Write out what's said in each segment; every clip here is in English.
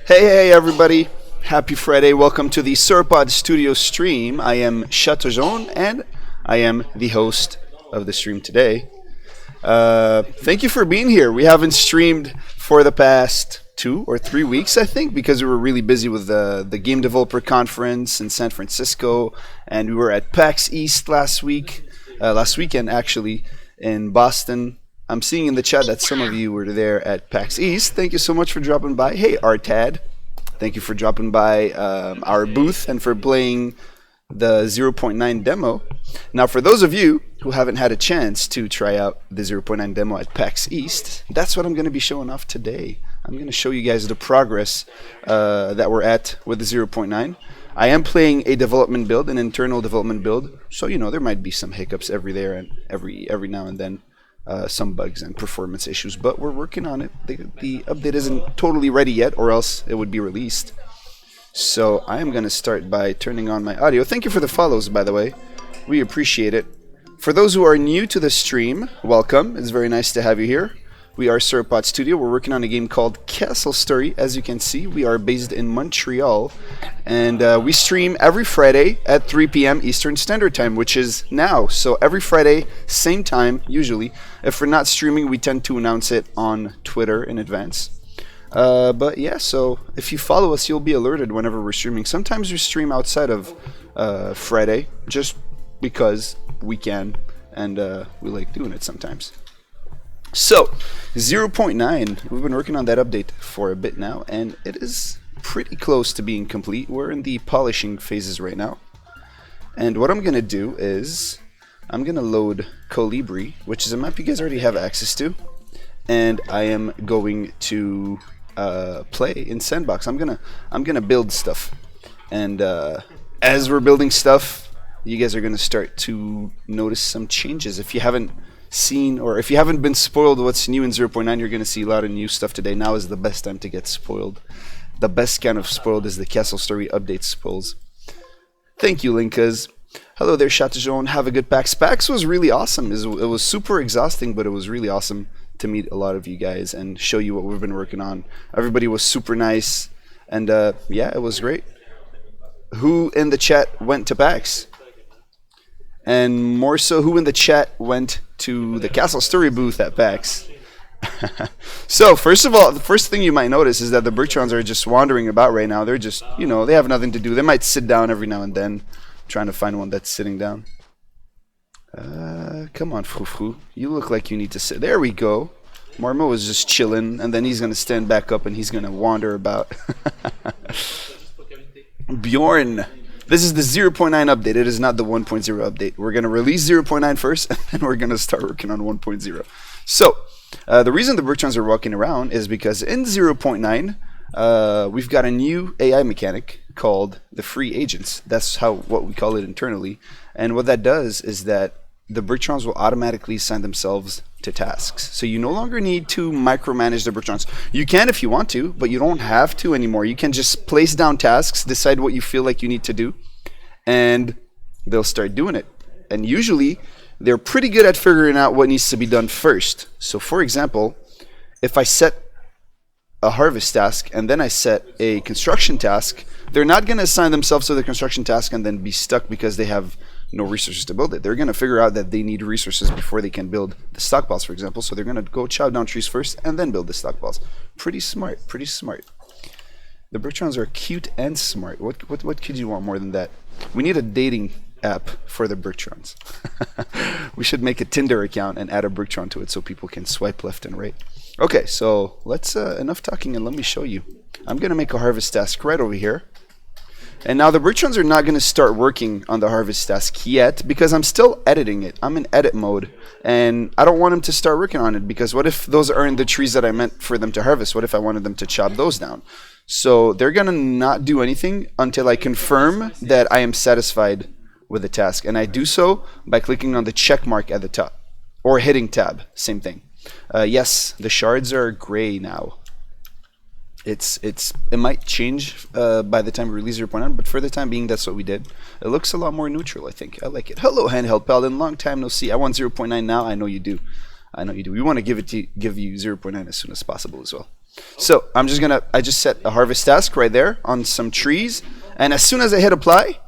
Hey, everybody. Happy Friday. Welcome to the Sauropod studio stream. I am Chateaujon, and I am the host of the stream today. Thank you for being here. We haven't streamed for the past 2 or 3 weeks, I think, because we were really busy with the Game Developer Conference in San Francisco, and we were at PAX East last weekend, actually, in Boston. I'm seeing in the chat that some of you were there at PAX East. Thank you so much for dropping by. Hey, Artad. Thank you for dropping by our booth and for playing the 0.9 demo. Now, for those of you who haven't had a chance to try out the 0.9 demo at PAX East, that's what I'm going to be showing off today. I'm going to show you guys the progress that we're at with the 0.9. I am playing a development build, an internal development build, so there might be some hiccups every now and then. Some bugs and performance issues, but we're working on it. The update isn't totally ready yet, or else it would be released. So I am going to start by turning on my audio. Thank you for the follows, by the way. We appreciate it. For those who are new to the stream, welcome. It's very nice to have you here. We are Sauropod Studio. We're working on a game called Castle Story. As you can see, we are based in Montreal, and we stream every Friday at 3 p.m. Eastern Standard Time, which is now. So every Friday, same time, usually. If we're not streaming, we tend to announce it on Twitter in advance. But yeah, so if you follow us, you'll be alerted whenever we're streaming. Sometimes we stream outside of Friday, just because we can, and we like doing it sometimes. So, 0.9, we've been working on that update for a bit now, and it is pretty close to being complete. We're in the polishing phases right now. And what I'm going to do is, I'm going to load Colibri, which is a map you guys already have access to, and I am going to play in Sandbox. I'm gonna build stuff, and as we're building stuff, you guys are going to start to notice some changes. If you haven't seen, or if you haven't been spoiled what's new in 0.9, you're going to see a lot of new stuff today. Now is the best time to get spoiled. The best kind of spoiled is the Castle Story update spoils. Thank you, Linkas. Hello there, Chateaujon. Have a good PAX. PAX was really awesome. It was super exhausting, but it was really awesome to meet a lot of you guys and show you what we've been working on. Everybody was super nice, and yeah, it was great. Who in the chat went to PAX? And more so, who in the chat went to the Castle Story booth at PAX? So, first of all, the first thing you might notice is that the Bertrands are just wandering about right now. They're just, they have nothing to do. They might sit down every now and then. I'm trying to find one that's sitting down. Come on, Frou-Frou. You look like you need to sit. There we go. Marmo is just chilling, and then he's going to stand back up and he's going to wander about. Bjorn. This is the 0.9 update. It is not the 1.0 update. We're going to release 0.9 first, and then we're going to start working on 1.0. So, the reason the Bertrands are walking around is because in 0.9, we've got a new AI mechanic called the free agents. That's what we call it internally. And what that does is that the Bertrands will automatically assign themselves to tasks. So you no longer need to micromanage the Bertrands. You can if you want to, but you don't have to anymore. You can just place down tasks, decide what you feel like you need to do, and they'll start doing it. And usually, they're pretty good at figuring out what needs to be done first. So for example, if I set a harvest task and then I set a construction task, they're not going to assign themselves to the construction task and then be stuck because they have no resources to build it. They're going to figure out that they need resources before they can build the stockpiles, for example. So they're going to go chop down trees first and then build the stockpiles. Pretty smart, pretty smart. The Bertrands are cute and smart. What could you want more than that? We need a dating app for the Bertrands. We should make a Tinder account and add a Bertrand to it so people can swipe left and right. Okay, so let's enough talking and let me show you. I'm going to make a harvest task right over here. And now the Bertrands are not going to start working on the harvest task yet because I'm still editing it. I'm in edit mode, and I don't want them to start working on it because what if those aren't the trees that I meant for them to harvest? What if I wanted them to chop those down? So they're going to not do anything until I confirm that I am satisfied with the task. And I do so by clicking on the check mark at the top or hitting tab. Same thing. Yes, the shards are gray now. It might change by the time we release 0.9, but for the time being, that's what we did. It looks a lot more neutral, I think. I like it. Hello, Handheld Paladin. Long time no see. I want 0.9 now. I know you do. I know you do. We want to give you 0.9 as soon as possible as well. So I just set a harvest task right there on some trees, and as soon as I hit apply,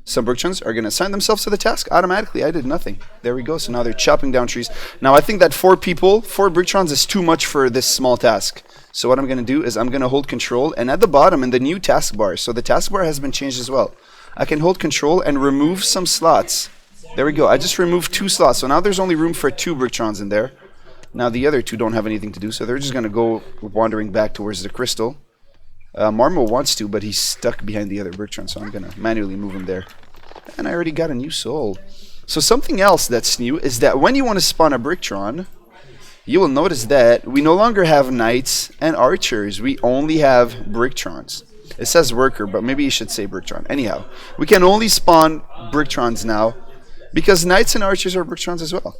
some Bergtrons are going to assign themselves to the task automatically. I did nothing. There we go. So now they're chopping down trees. Now I think that 4 Bergtrons is too much for this small task. So what I'm going to do is I'm going to hold control, and at the bottom in the new taskbar, so the taskbar has been changed as well, I can hold control and remove some slots. There we go. I just removed 2 slots. So now there's only room for 2 Bergtrons in there. Now the other 2 don't have anything to do, so they're just going to go wandering back towards the crystal. Marmo wants to, but he's stuck behind the other Bergtron, so I'm going to manually move him there. And I already got a new soul. So something else that's new is that when you want to spawn a Bergtron, you will notice that we no longer have knights and archers. We only have Bergtrons. It says worker, but maybe you should say Bergtron. Anyhow, we can only spawn Bergtrons now because knights and archers are Bergtrons as well.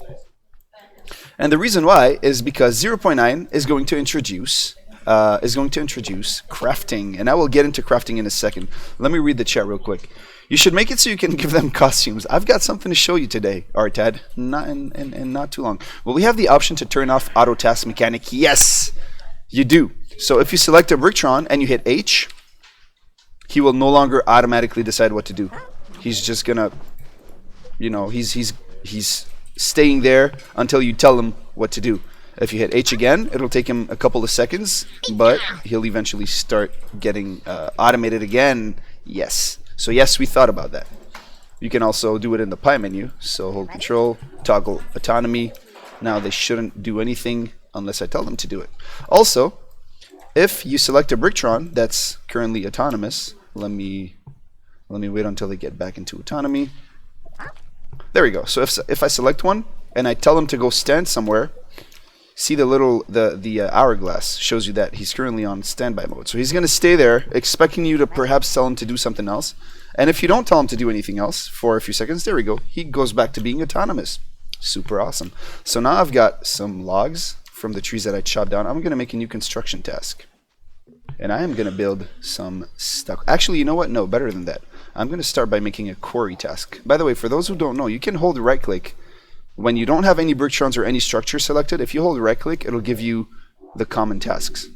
And the reason why is because 0.9 is going to introduce crafting, and I will get into crafting in a second. Let me read the chat real quick. You should make it so you can give them costumes. I've got something to show you today, Artad. Not in not too long. Will we have the option to turn off auto task mechanic? Yes, you do. So if you select a Bergtron and you hit H, he will no longer automatically decide what to do. He's just gonna, he's staying there until you tell him what to do. If you hit H again, it'll take him a couple of seconds, but he'll eventually start getting automated again. Yes. So yes, we thought about that. You can also do it in the pie menu. So hold control, toggle autonomy. Now they shouldn't do anything unless I tell them to do it. Also, if you select a Bergtron that's currently autonomous, let me wait until they get back into autonomy. There we go. So if I select one and I tell him to go stand somewhere, see the hourglass shows you that he's currently on standby mode. So he's going to stay there expecting you to perhaps tell him to do something else. And if you don't tell him to do anything else for a few seconds, there we go. He goes back to being autonomous. Super awesome. So now I've got some logs from the trees that I chopped down. I'm going to make a new construction task. And I am going to build some stuff. Actually, you know what? No, better than that. I'm going to start by making a quarry task. By the way, for those who don't know, you can hold right click when you don't have any Bergtrons or any structure selected. If you hold right click, it'll give you the common tasks.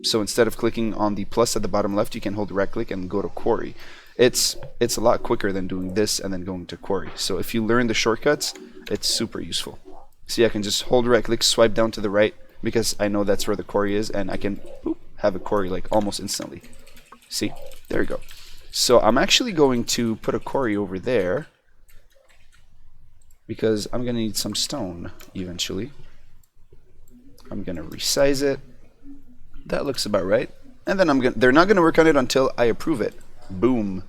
So instead of clicking on the plus at the bottom left, you can hold right click and go to quarry. It's a lot quicker than doing this and then going to quarry. So if you learn the shortcuts, it's super useful. See, I can just hold right click, swipe down to the right because I know that's where the quarry is, and I can have a quarry like almost instantly. See, there we go. So I'm actually going to put a quarry over there because I'm going to need some stone eventually. I'm going to resize it. That looks about right. And then they're not going to work on it until I approve it. Boom.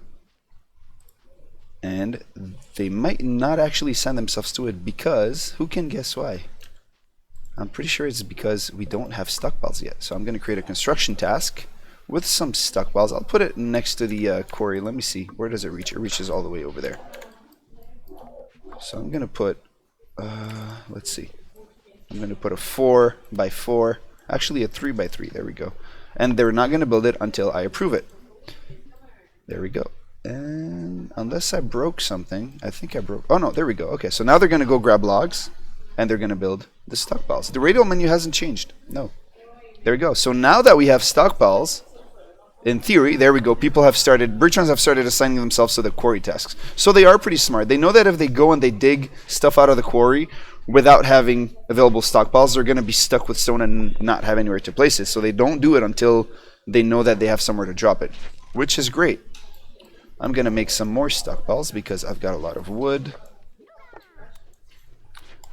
And they might not actually send themselves to it because, who can guess why? I'm pretty sure it's because we don't have stockpiles yet. So I'm going to create a construction task with some stockpiles. I'll put it next to the quarry. Let me see. Where does it reach? It reaches all the way over there. So I'm going to put, let's see. I'm going to put a 4x4, actually a 3x3. There we go. And they're not going to build it until I approve it. There we go. And unless I broke something, I think I broke. Oh no, there we go. Okay, so now they're going to go grab logs and they're going to build the stockpiles. The radial menu hasn't changed. No. There we go. So now that we have stockpiles, in theory, there we go. Bergtrons have started assigning themselves to the quarry tasks. So they are pretty smart. They know that if they go and they dig stuff out of the quarry without having available stockpiles, they're going to be stuck with stone and not have anywhere to place it. So they don't do it until they know that they have somewhere to drop it, which is great. I'm going to make some more stockpiles because I've got a lot of wood.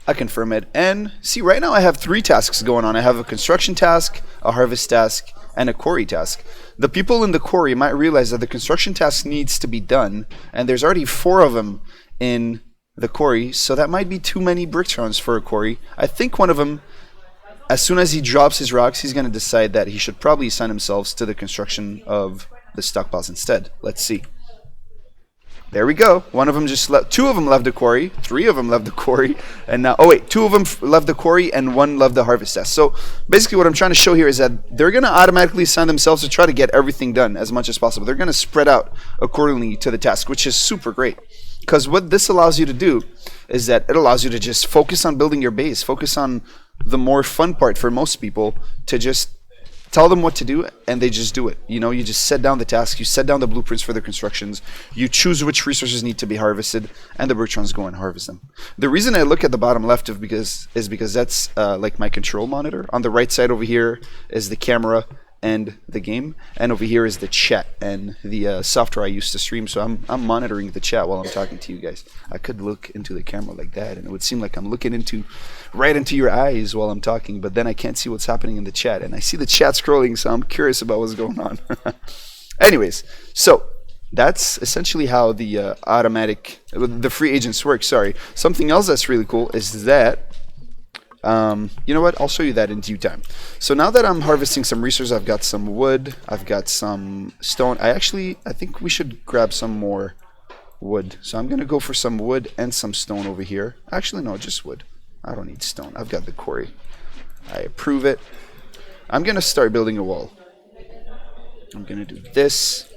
I confirm it. And see, right now I have 3 tasks going on. I have a construction task, a harvest task, and a quarry task. The people in the quarry might realize that the construction task needs to be done, and there's already 4 of them in the quarry, so that might be too many Bergtrons for a quarry. I think one of them, as soon as he drops his rocks, he's going to decide that he should probably assign himself to the construction of the stockpiles instead. Let's see. There we go. One of them just left. 2 of them left the quarry. 3 of them left the quarry. And now, 2 of them left the quarry and 1 left the harvest test. So basically what I'm trying to show here is that they're going to automatically assign themselves to try to get everything done as much as possible. They're going to spread out accordingly to the task, which is super great. Because what this allows you to do is that it allows you to just focus on building your base. Focus on the more fun part for most people, to just tell them what to do, and they just do it. You know, you just set down the task, you set down the blueprints for the constructions, you choose which resources need to be harvested, and the Bertrands go and harvest them. The reason I look at the bottom left is because that's like my control monitor. On the right side over here is the camera and the game, and over here is the chat and the software I use to stream. So I'm monitoring the chat while I'm talking to you guys. I could look into the camera like that, and it would seem like I'm looking right into your eyes while I'm talking, but then I can't see what's happening in the chat, and I see the chat scrolling, so I'm curious about what's going on. Anyways, so that's essentially how the the free agents work. Sorry. Something else that's really cool is that you know what? I'll show you that in due time. So now that I'm harvesting some resources, I've got some wood, I've got some stone. I think we should grab some more wood. So I'm gonna go for some wood and some stone over here. Actually, no, just wood. I don't need stone. I've got the quarry. I approve it. I'm gonna start building a wall. I'm gonna do this.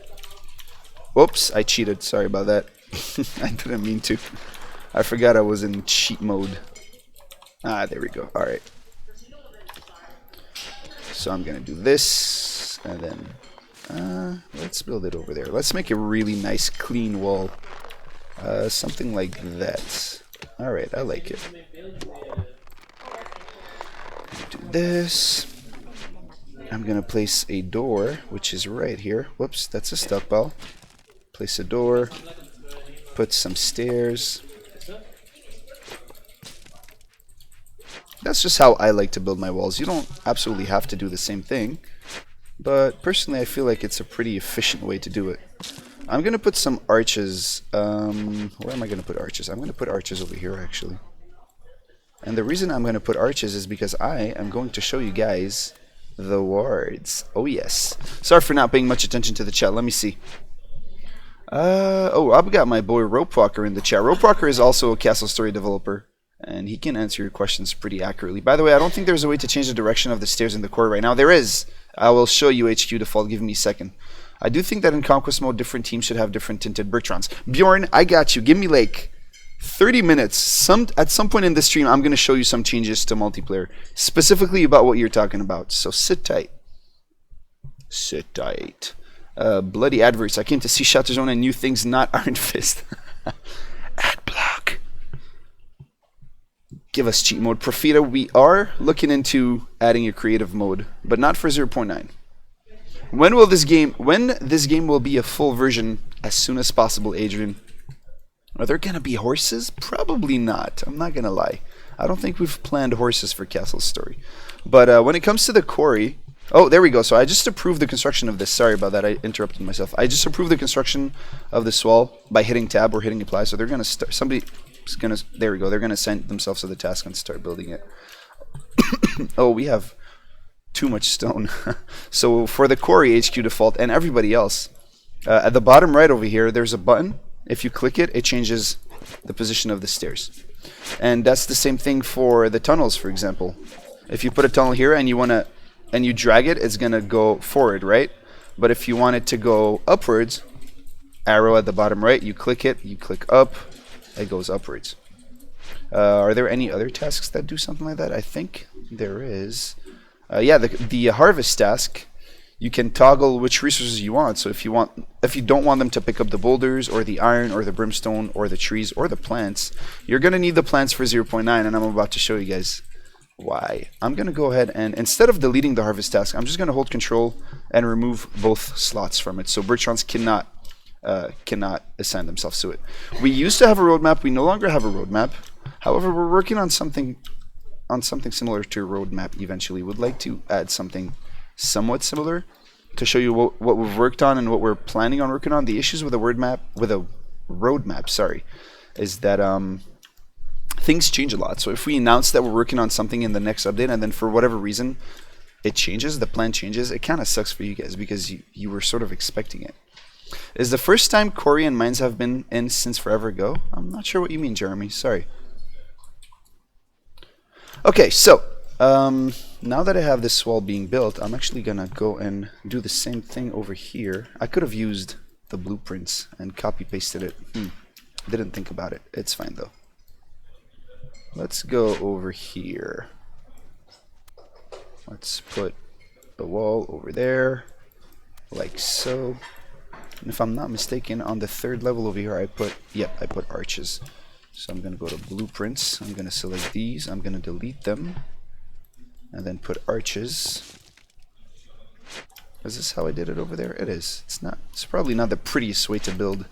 Whoops, I cheated. Sorry about that. I didn't mean to. I forgot I was in cheat mode. Ah, there we go. Alright. So I'm going to do this, and then let's build it over there. Let's make a really nice, clean wall. Something like that. Alright, I like it. Do this. I'm going to place a door, which is right here. Whoops, that's a stockpile. Place a door. Put some stairs. That's just how I like to build my walls. You don't absolutely have to do the same thing, but personally I feel like it's a pretty efficient way to do it. I'm going to put some arches. Where am I going to put arches? I'm going to put arches over here, actually. And the reason I'm going to put arches is because I am going to show you guys the wards. Oh, yes. Sorry for not paying much attention to the chat. Let me see. Oh, I've got my boy Ropewalker in the chat. Ropewalker is also a Castle Story developer, and he can answer your questions pretty accurately. By the way, I don't think there's a way to change the direction of the stairs in the core right now. There is. I will show you HQ default. Give me a second. I do think that in Conquest mode, different teams should have different tinted Bertrands. Bjorn, I got you. Give me like 30 minutes. At some point in the stream, I'm going to show you some changes to multiplayer, specifically about what you're talking about. So sit tight. Sit tight. Bloody adverts. I came to see Shatterzone and new things, not Iron Fist. Ad block. Give us cheat mode. Profita, we are looking into adding a creative mode, but not for 0.9. When this game will be a full version? As soon as possible, Adrian. Are there gonna be horses? Probably not. I'm not gonna lie. I don't think we've planned horses for Castle Story. But when it comes to the quarry, oh, there we go. So I just approved the construction of this. Sorry about that. I interrupted myself. I just approved the construction of this wall by hitting tab or hitting apply. So they're gonna start. There we go. They're gonna send themselves to the task and start building it. Oh, we have too much stone. So for the quarry HQ default and everybody else, at the bottom right over here, there's a button. If you click it, it changes the position of the stairs. And that's the same thing for the tunnels, for example. If you put a tunnel here and you drag it, it's gonna go forward, right? But if you want it to go upwards, arrow at the bottom right, you click it, you click up, it goes upwards. Are there any other tasks that do something like that? I think there is. Yeah, the harvest task, you can toggle which resources you want. So if you don't want them to pick up the boulders or the iron or the brimstone or the trees or the plants, you're gonna need the plants for 0.9, and I'm about to show you guys why. I'm gonna go ahead and instead of deleting the harvest task, I'm just gonna hold control and remove both slots from it. So Bertrands cannot assign themselves to it. We used to have a roadmap. We no longer have a roadmap. However, we're working on something similar to a roadmap eventually. Would like to add something somewhat similar to show you what we've worked on and what we're planning on working on. The issues with a roadmap, sorry, is that things change a lot. So if we announce that we're working on something in the next update and then for whatever reason it changes, the plan changes, it kind of sucks for you guys because you were sort of expecting it. Is the first time quarry and mines have been in since forever ago? I'm not sure what you mean, Jeremy. Sorry. Okay, so now that I have this wall being built, I'm actually gonna go and do the same thing over here. I could have used the blueprints and copy pasted it. Didn't think about it. It's fine though. Let's go over here. Let's put a wall over there, like so. And if I'm not mistaken, on the third level over here, I put arches. So I'm going to go to blueprints. I'm going to select these. I'm going to delete them. And then put arches. Is this how I did it over there? It is. It's not. It's probably not the prettiest way to build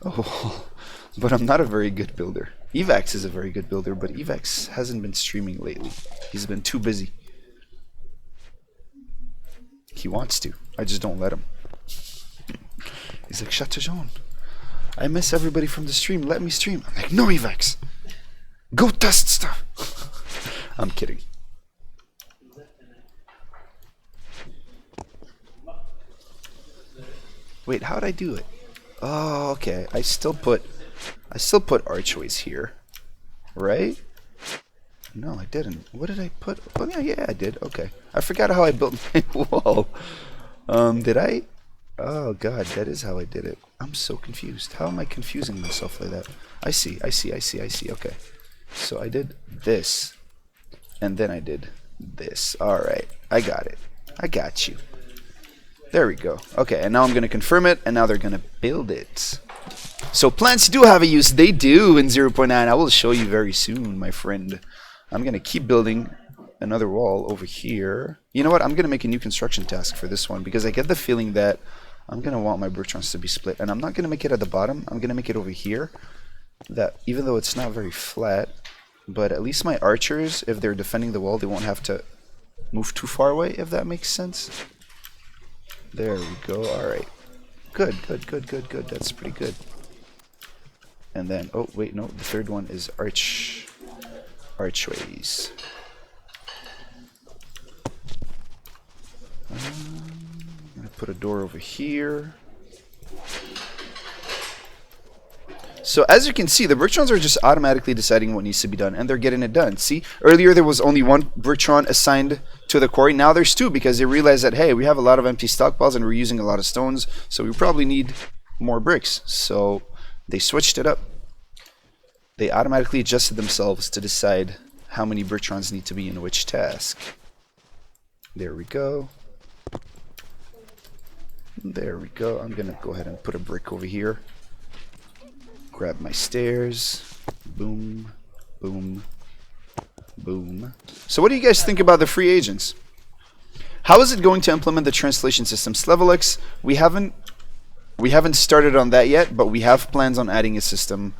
a wall. But I'm not a very good builder. Evax is a very good builder, but Evax hasn't been streaming lately. He's been too busy. He wants to. I just don't let him. He's like, Chateaujon, I miss everybody from the stream. Let me stream. I'm like, no, Evax. Go test stuff. I'm kidding. Wait, how'd I do it? Oh, okay. I still put archways here, right? No, I didn't. What did I put? Oh, yeah, I did. Okay. I forgot how I built my wall. Did I? Oh, God, that is how I did it. I'm so confused. How am I confusing myself like that? I see. Okay. So I did this, and then I did this. All right. I got it. I got you. There we go. Okay, and now I'm going to confirm it, and now they're going to build it. So plants do have a use. They do in 0.9. I will show you very soon, my friend. I'm going to keep building another wall over here. You know what? I'm going to make a new construction task for this one because I get the feeling that I'm going to want my bricktons to be split. And I'm not going to make it at the bottom. I'm going to make it over here. That even though it's not very flat, but at least my archers, if they're defending the wall, they won't have to move too far away, if that makes sense. There we go. All right. Good. That's pretty good. And then, oh wait, no, the third one is archways. I'm gonna put a door over here. So as you can see, the bricktons are just automatically deciding what needs to be done, and they're getting it done. See, earlier there was only one bricktron assigned to the quarry. Now there's two because they realize that, hey, we have a lot of empty stockpiles and we're using a lot of stones, so we probably need more bricks. So they switched it up. They automatically adjusted themselves to decide how many bricktons need to be in which task. There we go. There we go. I'm gonna go ahead and put a brick over here. Grab my stairs. Boom, boom, boom. So what do you guys think about the free agents? How is it going to implement the translation systems? Level X, we haven't started on that yet, but we have plans on adding a system.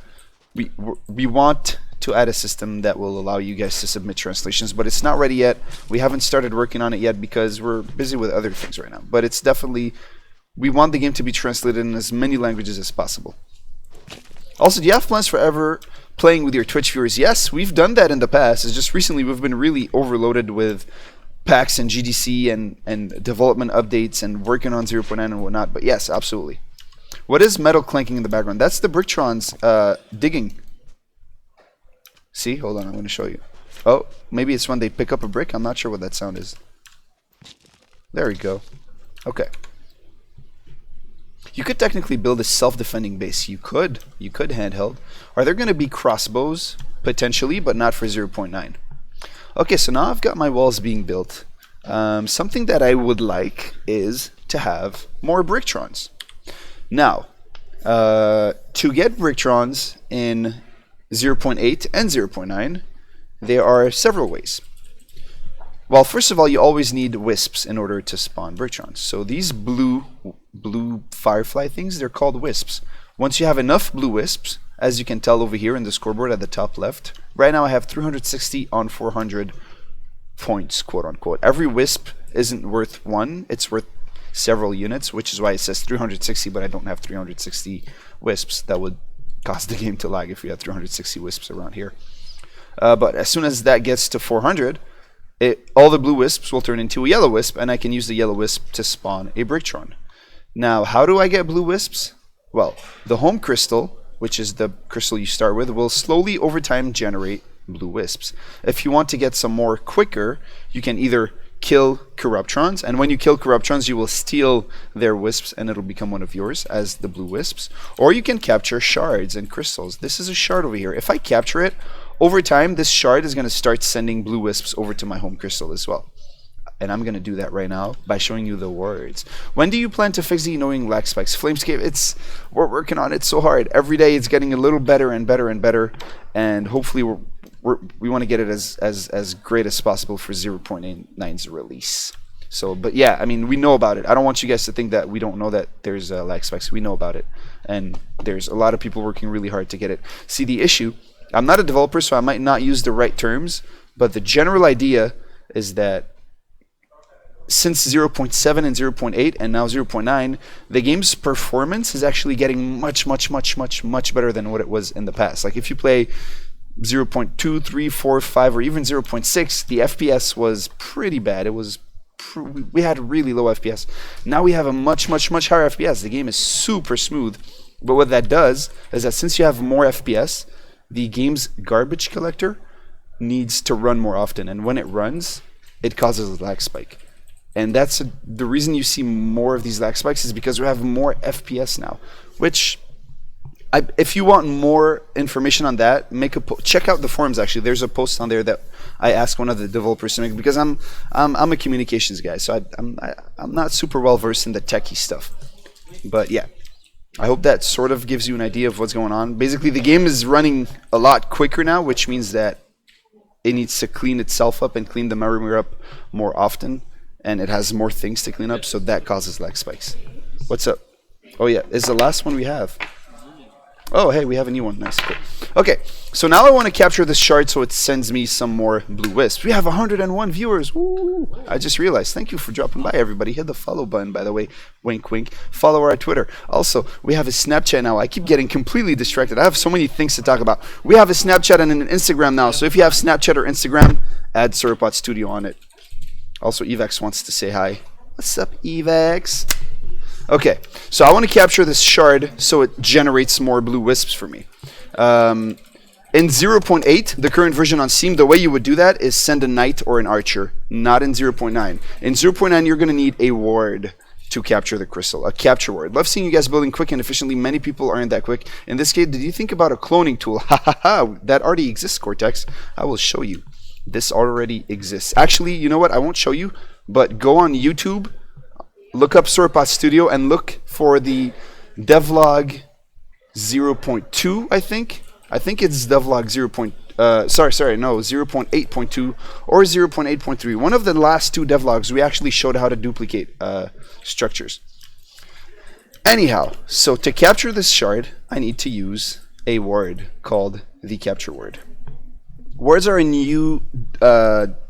We want to add a system that will allow you guys to submit translations, but it's not ready yet. We haven't started working on it yet because we're busy with other things right now. But it's definitely, we want the game to be translated in as many languages as possible. Also, do you have plans for ever playing with your Twitch viewers? Yes, we've done that in the past. It's just recently we've been really overloaded with packs and GDC and development updates and working on 0.9 and whatnot. But yes, absolutely. What is metal clanking in the background? That's the bricktons digging. See? Hold on, I'm going to show you. Oh, maybe it's when they pick up a brick. I'm not sure what that sound is. There we go. Okay. You could technically build a self-defending base. You could handheld. Are there going to be crossbows? Potentially, but not for 0.9. Okay, so now I've got my walls being built. Something that I would like is to have more bricktons. Now, to get bricktons in 0.8 and 0.9, there are several ways. Well, first of all, you always need wisps in order to spawn bricktons. So these blue firefly things, they're called wisps. Once you have enough blue wisps, as you can tell over here in the scoreboard at the top left, right now I have 360 on 400 points, quote unquote. Every wisp isn't worth one, it's worth several units, which is why it says 360, but I don't have 360 wisps. That would cause the game to lag if we had 360 wisps around here. But as soon as that gets to 400, all the blue wisps will turn into a yellow wisp, and I can use the yellow wisp to spawn a bricktron. Now, how do I get blue wisps? Well, the home crystal, which is the crystal you start with, will slowly over time generate blue wisps. If you want to get some more quicker, you can either kill corruptrons, and when you kill corruptrons, you will steal their wisps, and it'll become one of yours as the blue wisps. Or you can capture shards and crystals. This is a shard over here. If I capture it, over time, this shard is going to start sending blue wisps over to my home crystal as well. and I'm gonna do that right now by showing you the words. When do you plan to fix the annoying lag spikes? Flamescape, we're working on it so hard. Every day it's getting a little better and better and better, and hopefully we want to get it as great as possible for 0.9's release. So, but yeah, I mean, we know about it. I don't want you guys to think that we don't know that there's lag spikes. We know about it, and there's a lot of people working really hard to get it. See, the issue, I'm not a developer, so I might not use the right terms, but the general idea is that since 0.7 and 0.8 and now 0.9, the game's performance is actually getting much better than what it was in the past. Like if you play 0.2, 3, 4, 5, or even 0.6, the FPS was pretty bad. It was we had really low FPS. Now we have a much higher FPS. The game is super smooth. But what that does is that since you have more FPS, the game's garbage collector needs to run more often, and when it runs, it causes a lag spike. And that's the reason you see more of these lag spikes is because we have more FPS now. Which, if you want more information on that, check out the forums. Actually, there's a post on there that I asked one of the developers to make, because I'm a communications guy, so I'm not super well versed in the techie stuff. But yeah, I hope that sort of gives you an idea of what's going on. Basically, the game is running a lot quicker now, which means that it needs to clean itself up and clean the memory up more often, and it has more things to clean up, so that causes lag spikes. What's up? Oh yeah, it's the last one we have. Oh, hey, we have a new one. Nice. Cool. Okay, so now I want to capture this shard so it sends me some more blue wisps. We have 101 viewers. Woo! I just realized. Thank you for dropping by, everybody. Hit the follow button, by the way. Wink, wink. Follow our Twitter. Also, we have a Snapchat now. I keep getting completely distracted. I have so many things to talk about. We have a Snapchat and an Instagram now. So if you have Snapchat or Instagram, add Sauropod Studio on it. Also, Evex wants to say hi. What's up, Evex? Okay, so I want to capture this shard so it generates more blue wisps for me. In 0.8, the current version on Steam, the way you would do that is send a knight or an archer, not in 0.9. In 0.9, you're going to need a ward to capture the crystal, a capture ward. Love seeing you guys building quick and efficiently. Many people aren't that quick. In this case, did you think about a cloning tool? Ha ha ha, that already exists, Cortex. I will show you. This already exists. Actually, you know what? I won't show you, but go on YouTube, look up Sauropod Studio, and look for the devlog 0.2, I think. I think it's devlog 0.8.2 or 0.8.3. One of the last two devlogs, we actually showed how to duplicate structures. Anyhow, so to capture this shard, I need to use a word called the capture word. Words are a new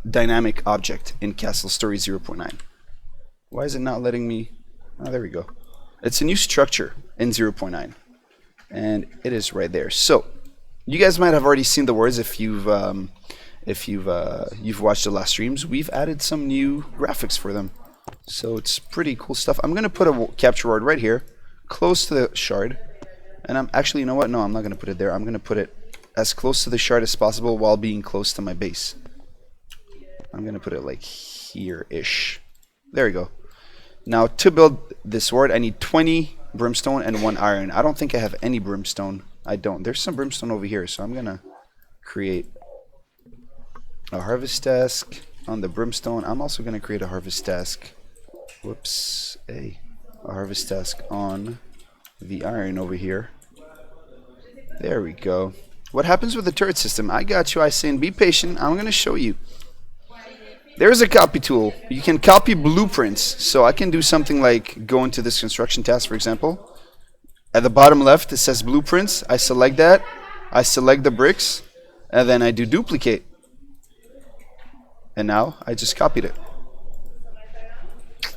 dynamic object in Castle Story 0.9. Why is it not letting me? Oh, there we go. It's a new structure in 0.9, and it is right there. So you guys might have already seen the words if you've watched the last streams. We've added some new graphics for them, so it's pretty cool stuff. I'm gonna put a capture word right here, close to the shard, and I'm actually, you know what? No, I'm not gonna put it there. I'm gonna put it as close to the shard as possible while being close to my base. I'm gonna put it like here-ish. There we go. Now, to build this ward, I need 20 brimstone and 1 iron. I don't think I have any brimstone. I don't. There's some brimstone over here, so I'm going to create a harvest task on the brimstone. I'm also going to create a harvest task. Whoops. A harvest task on the iron over here. There we go. What happens with the turret system? I got you, I say, and be patient. I'm going to show you. There's a copy tool. You can copy blueprints. So I can do something like go into this construction task, for example. At the bottom left, it says blueprints. I select that. I select the bricks. And then I do duplicate. And now I just copied it.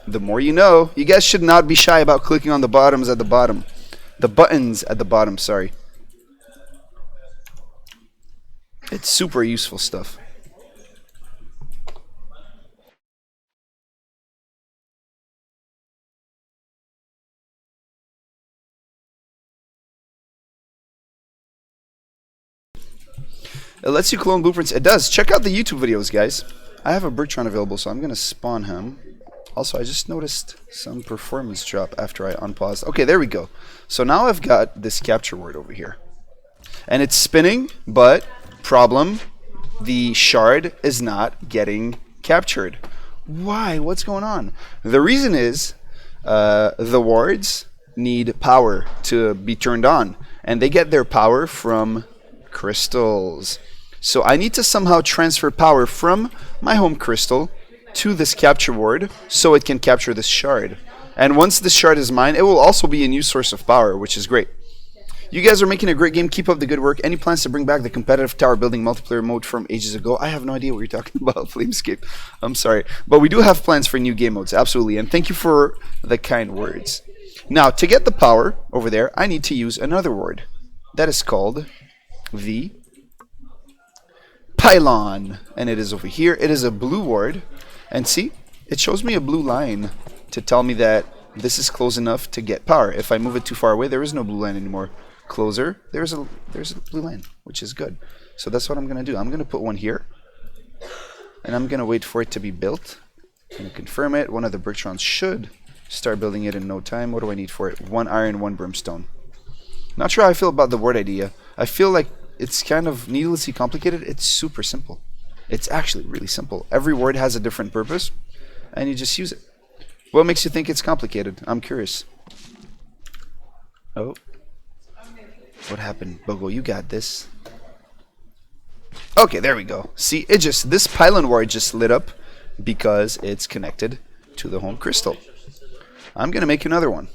The more you know. You guys should not be shy about clicking on the bottoms at the bottom. The buttons at the bottom, sorry. It's super useful stuff. It lets you clone blueprints. It does. Check out the YouTube videos, guys. I have a Bertrand available, so I'm going to spawn him. Also, I just noticed some performance drop after I unpaused. Okay, there we go. So now I've got this capture word over here. And it's spinning, but problem, the shard is not getting captured. Why? What's going on? The reason is the wards need power to be turned on, and they get their power from crystals. So I need to somehow transfer power from my home crystal to this capture ward so it can capture this shard. And once this shard is mine, it will also be a new source of power, which is great. You guys are making a great game. Keep up the good work. Any plans to bring back the competitive tower building multiplayer mode from ages ago? I have no idea what you're talking about, Flamescape. I'm sorry. But we do have plans for new game modes, absolutely. And thank you for the kind words. Now, to get the power over there, I need to use another word. That is called the pylon. And it is over here. It is a blue word. And see, it shows me a blue line to tell me that this is close enough to get power. If I move it too far away, there is no blue line anymore. Closer, there's a blue line, which is good. So that's what I'm gonna do. I'm gonna put one here, and I'm gonna wait for it to be built. And confirm it. One of the Bertrons should start building it in no time. What do I need for it? 1 iron, 1 brimstone. Not sure how I feel about the word idea. I feel like it's kind of needlessly complicated. It's super simple. It's actually really simple. Every word has a different purpose, and you just use it. What makes you think it's complicated? I'm curious. Oh. What happened? Bogo, you got this. Okay, there we go. See, this pylon ward just lit up because it's connected to the home crystal. I'm going to make another one.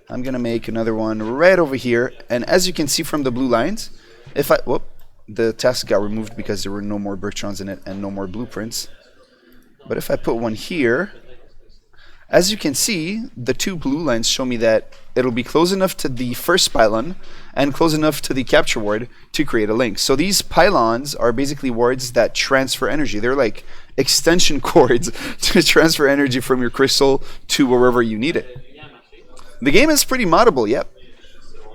I'm going to make another one right over here. And as you can see from the blue lines, the task got removed because there were no more Bertrons in it and no more blueprints. But if I put one here, as you can see, the 2 blue lines show me that it'll be close enough to the first pylon and close enough to the capture ward to create a link. So these pylons are basically wards that transfer energy. They're like extension cords to transfer energy from your crystal to wherever you need it. The game is pretty moddable, yep.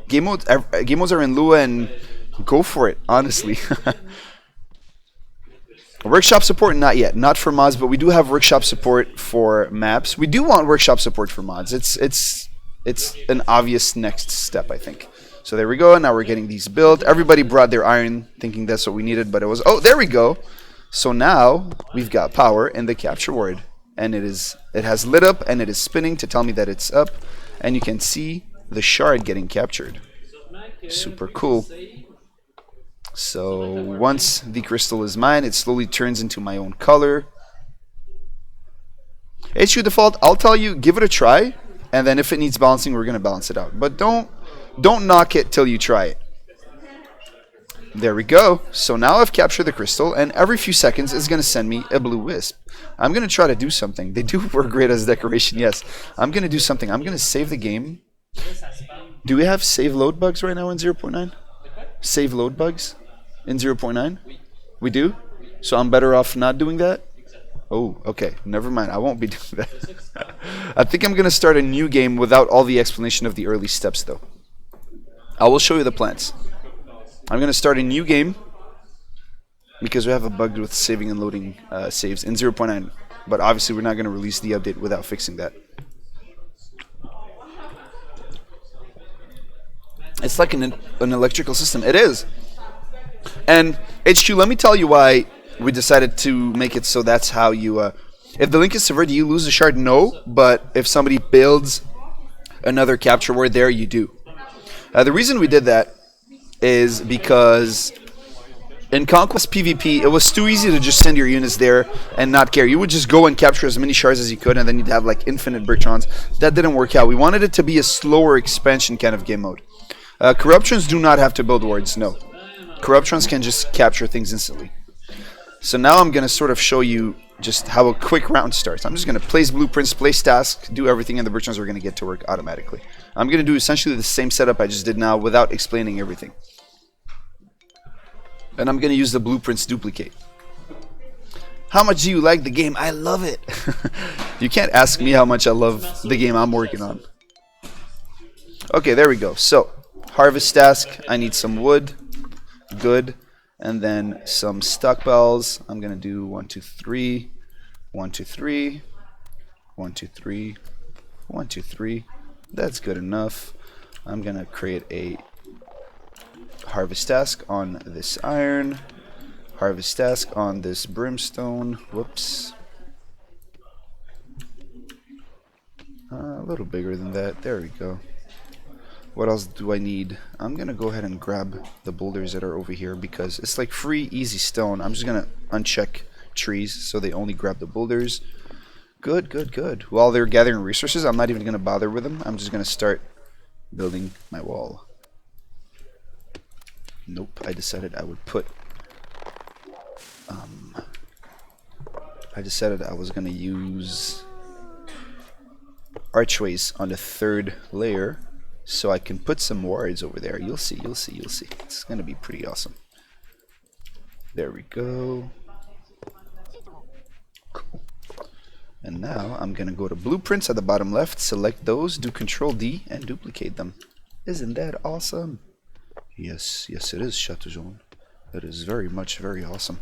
Game modes are in Lua, and go for it, honestly. Workshop support, not yet. Not for mods, but we do have workshop support for maps. We do want workshop support for mods. It's an obvious next step, I think. So there we go. Now we're getting these built. Everybody brought their iron, thinking that's what we needed, but it was... Oh, there we go. So now we've got power in the capture ward, and it has lit up and it is spinning to tell me that it's up, and you can see the shard getting captured. Super cool. So once the crystal is mine, it slowly turns into my own color. HU default, I'll tell you, give it a try, and then if it needs balancing, we're gonna balance it out. But don't knock it till you try it. There we go. So now I've captured the crystal, and every few seconds it's gonna send me a blue wisp. I'm gonna try to do something. They do work great as decoration, yes. I'm gonna do something. I'm gonna save the game. Do we have save load bugs right now in 0.9? Save load bugs? In 0.9? We do? So I'm better off not doing that? Oh, okay. Never mind. I won't be doing that. I think I'm going to start a new game without all the explanation of the early steps, though. I will show you the plans. I'm going to start a new game because we have a bug with saving and loading saves in 0.9. But obviously we're not going to release the update without fixing that. It's like an electrical system. It is. And HQ, let me tell you why we decided to make it so that's how you... if the link is severed, do you lose the shard? No, but if somebody builds another capture word there, you do. The reason we did that is because in Conquest PvP, it was too easy to just send your units there and not care. You would just go and capture as many shards as you could, and then you'd have like infinite Bertrons. That didn't work out. We wanted it to be a slower expansion kind of game mode. Corruptions do not have to build wards, no. Corruptions can just capture things instantly. So now I'm going to sort of show you just how a quick round starts. I'm just going to place blueprints, place tasks, do everything, and the Bertrons are going to get to work automatically. I'm going to do essentially the same setup I just did now without explaining everything. And I'm going to use the blueprints duplicate. How much do you like the game? I love it. You can't ask me how much I love the game I'm working on. Okay, there we go. So, harvest task. I need some wood. Good. And then some stockpiles. I'm going to do 1, 2, 3. 1, 2, 3. 1, 2, 3. 1, 2, 3. That's good enough. I'm going to create a harvest task on this iron. Harvest task on this brimstone. Whoops. A little bigger than that. There we go. What else do I need? I'm gonna go ahead and grab the boulders that are over here because it's like free, easy stone. I'm just gonna uncheck trees so they only grab the boulders. Good, good, good. While they're gathering resources, I'm not even gonna bother with them. I'm just gonna start building my wall. Nope, I decided I would put I decided I was gonna use archways on the third layer so I can put some wards over there. You'll see, you'll see, you'll see. It's gonna be pretty awesome. There we go. Cool. And now I'm gonna go to blueprints at the bottom left, select those, do Control D, and duplicate them. Isn't that awesome? Yes, yes it is, Chateau Jaune. That is very much very awesome.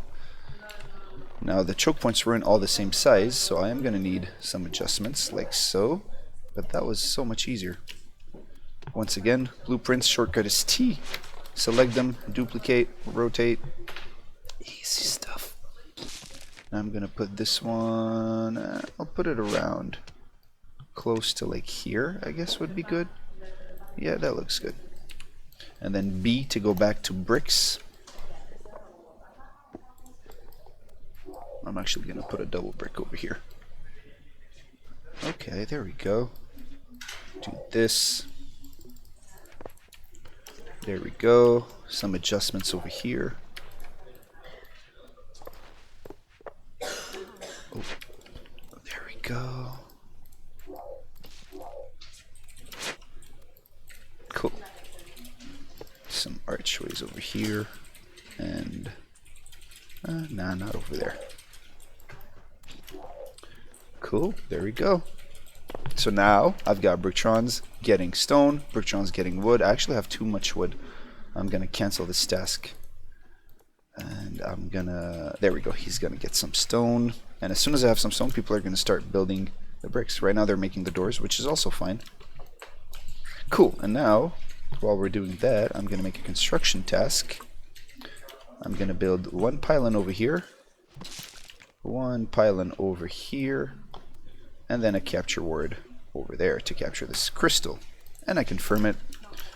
Now the choke points weren't all the same size, so I am gonna need some adjustments like so. But that was so much easier. Once again, blueprints, shortcut is T. Select them, duplicate, rotate. Easy stuff. I'm gonna put this one, I'll put it around close to like here, I guess would be good. Yeah, that looks good. And then B to go back to bricks. I'm actually gonna put a double brick over here. Okay, there we go. Do this. There we go. Some adjustments over here. Oh, there we go. Cool. Some archways over here. And nah, not over there. Cool, there we go. So now I've got Brictrons getting stone, Brictrons getting wood. I actually have too much wood. I'm gonna cancel this task. And I'm gonna, there we go, he's gonna get some stone. And as soon as I have some stone, people are gonna start building the bricks. Right now they're making the doors, which is also fine. Cool, and now, while we're doing that, I'm gonna make a construction task. I'm gonna build one pylon over here, one pylon over here, and then a capture ward over there to capture this crystal. And I confirm it.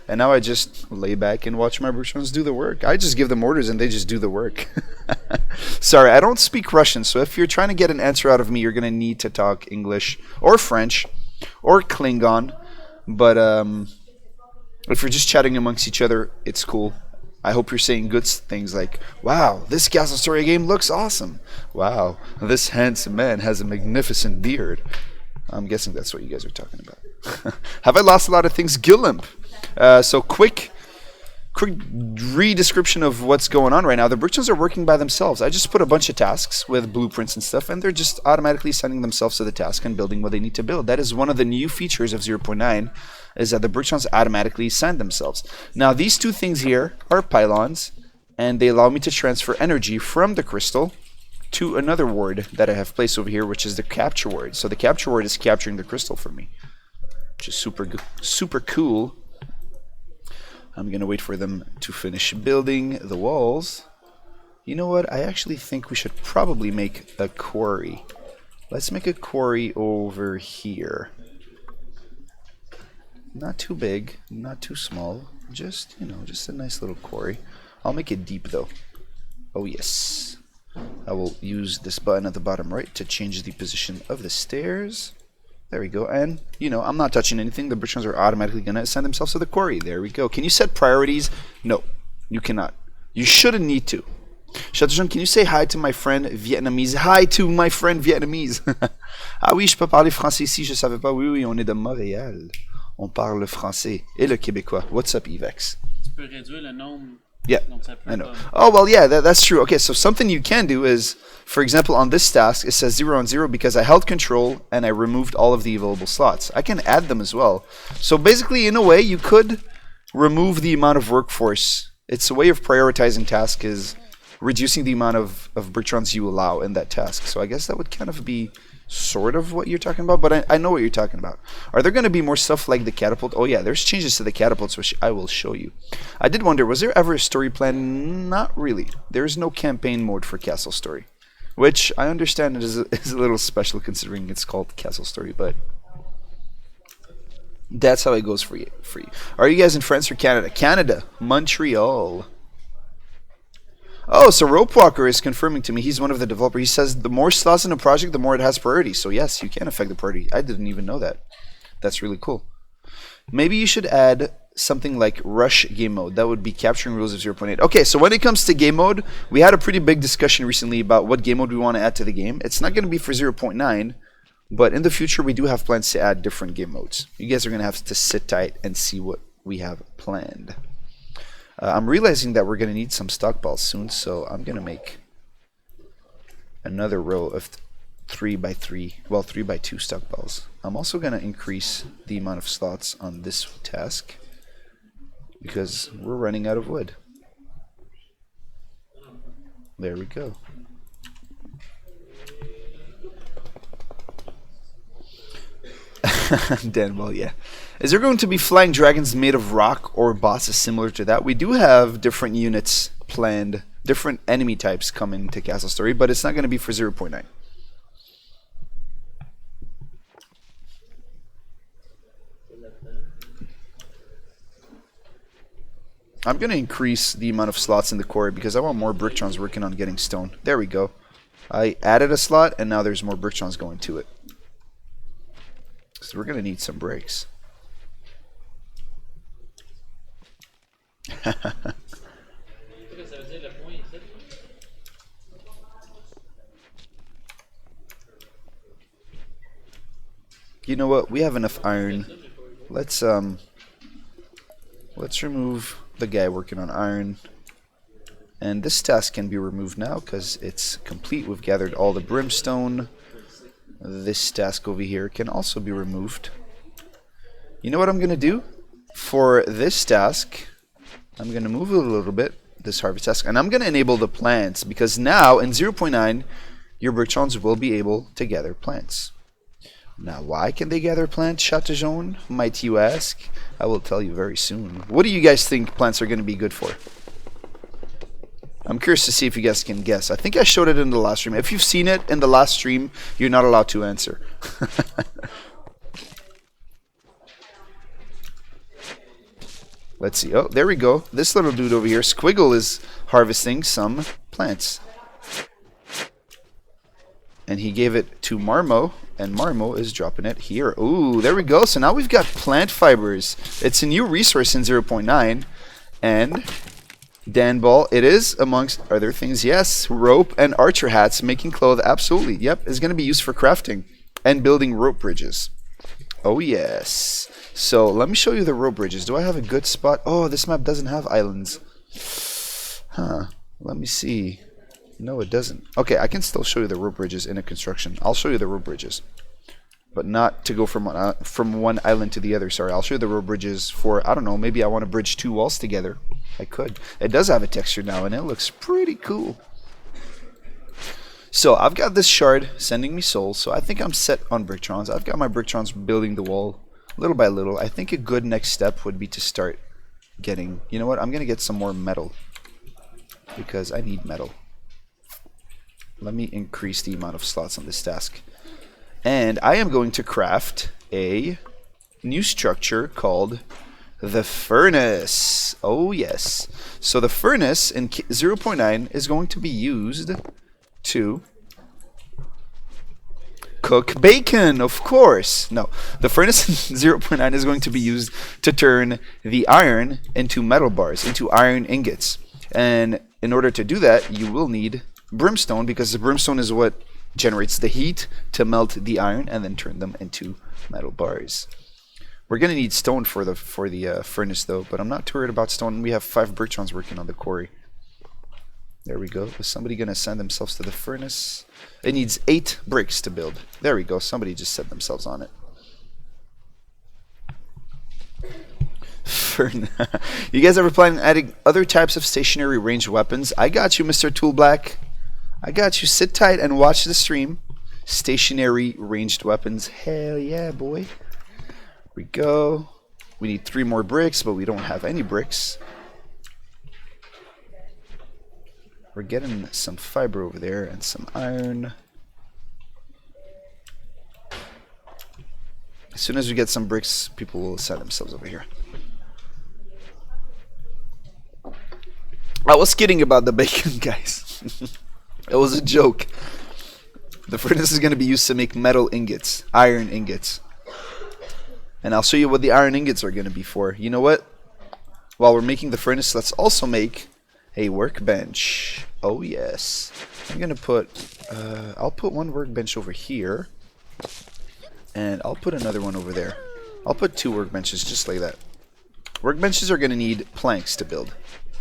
And now I just lay back and watch my Brictrons do the work. I just give them orders and they just do the work. Sorry, I don't speak Russian, so if you're trying to get an answer out of me, you're going to need to talk English or French or Klingon. But if you're just chatting amongst each other, it's cool. I hope you're saying good things like, wow, this Castle Story game looks awesome. Wow, this handsome man has a magnificent beard. I'm guessing that's what you guys are talking about. Have I lost a lot of things? Gillimp. So quick re-description of what's going on right now. The Brictrons are working by themselves. I just put a bunch of tasks with blueprints and stuff, and they're just automatically sending themselves to the task and building what they need to build. That is one of the new features of 0.9, is that the Brictrons automatically send themselves. Now, these two things here are pylons, and they allow me to transfer energy from the crystal to another ward that I have placed over here, which is the capture ward. So the capture ward is capturing the crystal for me, which is super cool. I'm going to wait for them to finish building the walls. You know what? I actually think we should probably make a quarry. Let's make a quarry over here. Not too big, not too small. Just, you know, just a nice little quarry. I'll make it deep though. Oh yes. I will use this button at the bottom right to change the position of the stairs. There we go. And, you know, I'm not touching anything. The Brictrons are automatically going to send themselves to the quarry. There we go. Can you set priorities? No, you cannot. You shouldn't need to. Chateau Jaune, can you say hi to my friend Vietnamese? Hi to my friend Vietnamese. Ah oui, je peux parler français ici. Je savais pas. Oui, oui, on est de Montréal. On parle le français et le québécois. What's up, Evex? Tu peux réduire le nombre. Yeah, I know. Oh, well, yeah, that's true. Okay, so something you can do is, for example, on this task, it says 0 on 0 because I held control and I removed all of the available slots. I can add them as well. So basically, in a way, you could remove the amount of workforce. It's a way of prioritizing tasks, is reducing the amount of Brictrons you allow in that task. So I guess that would kind of be sort of what you're talking about, but I know what you're talking about. Are there going to be more stuff like the catapult? Oh yeah, there's changes to the catapults, which I will show you. I did wonder, was there ever a story plan? Not really. There's no campaign mode for Castle Story, which I understand is a little special considering it's called Castle Story, but That's how it goes for you. Are you guys in France or Canada? Canada, Montreal. Oh, so Rope Walker is confirming to me. He's one of the developers. He says the more slots in a project, the more it has priority. So yes, you can affect the priority. I didn't even know that. That's really cool. Maybe you should add something like rush game mode. That would be capturing rules of 0.8. Okay, so when it comes to game mode, we had a pretty big discussion recently about what game mode we want to add to the game. It's not going to be for 0.9, but in the future we do have plans to add different game modes. You guys are going to have to sit tight and see what we have planned. I'm realizing that we're going to need some stockpiles soon, so I'm going to make another row of 3x3, well, 3x2 stockpiles. I'm also going to increase the amount of slots on this task because we're running out of wood. There we go. Dan, well, yeah. Is there going to be flying dragons made of rock or bosses similar to that? We do have different units planned, different enemy types coming to Castle Story, but it's not going to be for 0.9. I'm going to increase the amount of slots in the quarry because I want more Bricktrons working on getting stone. There we go. I added a slot and now there's more Bricktrons going to it. So we're going to need some bricks. You know what? We have enough iron. Let's remove the guy working on iron. And this task can be removed now because it's complete. We've gathered all the brimstone. This task over here can also be removed. You know what I'm going to do? For this task, I'm going to move it a little bit, this harvest task, and I'm going to enable the plants because now in 0.9, your Bricktrons will be able to gather plants. Now, why can they gather plants, Chateaujaune, might you ask? I will tell you very soon. What do you guys think plants are going to be good for? I'm curious to see if you guys can guess. I think I showed it in the last stream. If you've seen it in the last stream, you're not allowed to answer. Let's see. Oh, there we go. This little dude over here, Squiggle, is harvesting some plants. And he gave it to Marmo, and Marmo is dropping it here. Ooh, there we go. So now we've got plant fibers. It's a new resource in 0.9. And Dan Ball, it is, amongst other things, yes, rope and archer hats, making clothes, absolutely. Yep, is going to be used for crafting and building rope bridges. Oh, yes. So let me show you the rope bridges. Do I have a good spot? Oh, this map doesn't have islands. Huh. Let me see. No, it doesn't. Okay, I can still show you the rope bridges in a construction. I'll show you the rope bridges. But not to go from one island to the other. Sorry, I'll show you the rope bridges for, I don't know, maybe I want to bridge two walls together. I could. It does have a texture now, and it looks pretty cool. So I've got this shard sending me souls, so I think I'm set on Bricktrons. I've got my Bricktrons building the wall little by little. I think a good next step would be to start getting, you know what, I'm going to get some more metal because I need metal. Let me increase the amount of slots on this task. And I am going to craft a new structure called the furnace. Oh yes. So the furnace in 0.9 is going to be used to cook bacon, of course. No, the furnace in 0.9 is going to be used to turn the iron into metal bars, into iron ingots. And in order to do that, you will need brimstone, because the brimstone is what generates the heat to melt the iron and then turn them into metal bars. We're going to need stone for the furnace though, but I'm not too worried about stone. We have 5 Bricktrons working on the quarry. There we go. Is somebody going to send themselves to the furnace? It needs 8 bricks to build. There we go. Somebody just set themselves on it. You guys ever plan on adding other types of stationary ranged weapons? I got you, Mr. Tool Black. I got you. Sit tight and watch the stream. Stationary ranged weapons. Hell yeah, boy. Here we go. We need 3 more bricks, but we don't have any bricks. We're getting some fiber over there and some iron. As soon as we get some bricks, people will set themselves over here. I was kidding about the bacon, guys. It was a joke. The furnace is going to be used to make metal ingots, iron ingots. And I'll show you what the iron ingots are going to be for. You know what? While we're making the furnace, let's also make a workbench. Oh yes. I'm going to put, I'll put one workbench over here. And I'll put another one over there. I'll put 2 workbenches just like that. Workbenches are going to need planks to build,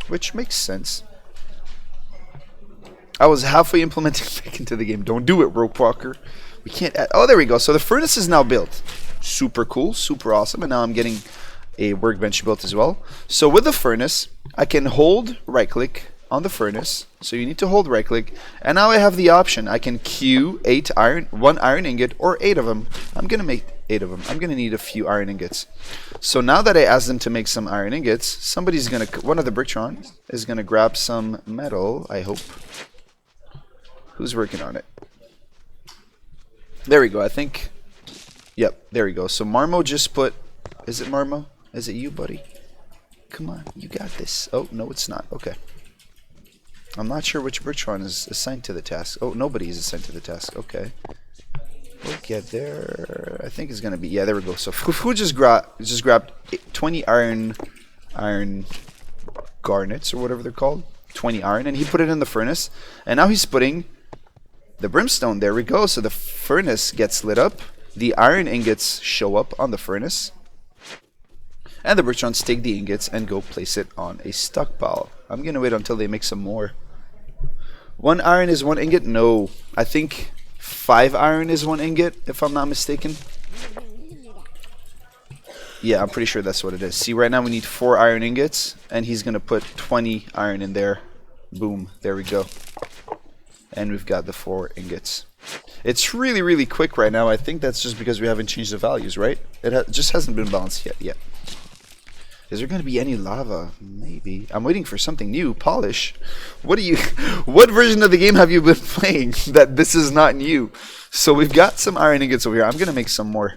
which makes sense. I was halfway implementing back into the game. Don't do it, Rope Walker. We can't add. Oh, there we go. So the furnace is now built. Super cool, super awesome. And now I'm getting a workbench built as well. So with the furnace, I can hold right-click on the furnace. So you need to hold right-click. And now I have the option. I can queue 1 iron ingot, or 8 of them. I'm going to make 8 of them. I'm going to need a few iron ingots. So now that I asked them to make some iron ingots, somebody's going to, one of the Bricktron is going to grab some metal, I hope. Who's working on it? There we go, I think. Yep, there we go. So Marmo just put, is it Marmo? Is it you, buddy? Come on, you got this. Oh, no, it's not. Okay. I'm not sure which Bricktron is assigned to the task. Oh, nobody is assigned to the task. Okay. We'll get there. I think it's gonna be, yeah, there we go. So who just grabbed 20 iron garnets or whatever they're called, 20 iron, and he put it in the furnace. And now he's putting the brimstone. There we go. So the furnace gets lit up. The iron ingots show up on the furnace, and the Bricktron take the ingots and go place it on a stockpile. I'm gonna wait until they make some more. 1 iron is 1 ingot. No, I think 5 iron is 1 ingot, if I'm not mistaken. Yeah, I'm pretty sure that's what it is. See, right now we need 4 iron ingots, and he's going to put 20 iron in there. Boom, there we go. And we've got the 4 ingots. It's really, really quick right now. I think that's just because we haven't changed the values, right? It just hasn't been balanced yet. Is there going to be any lava? Maybe. I'm waiting for something new. Polish. What version of the game have you been playing that this is not new? So we've got some iron ingots over here. I'm going to make some more.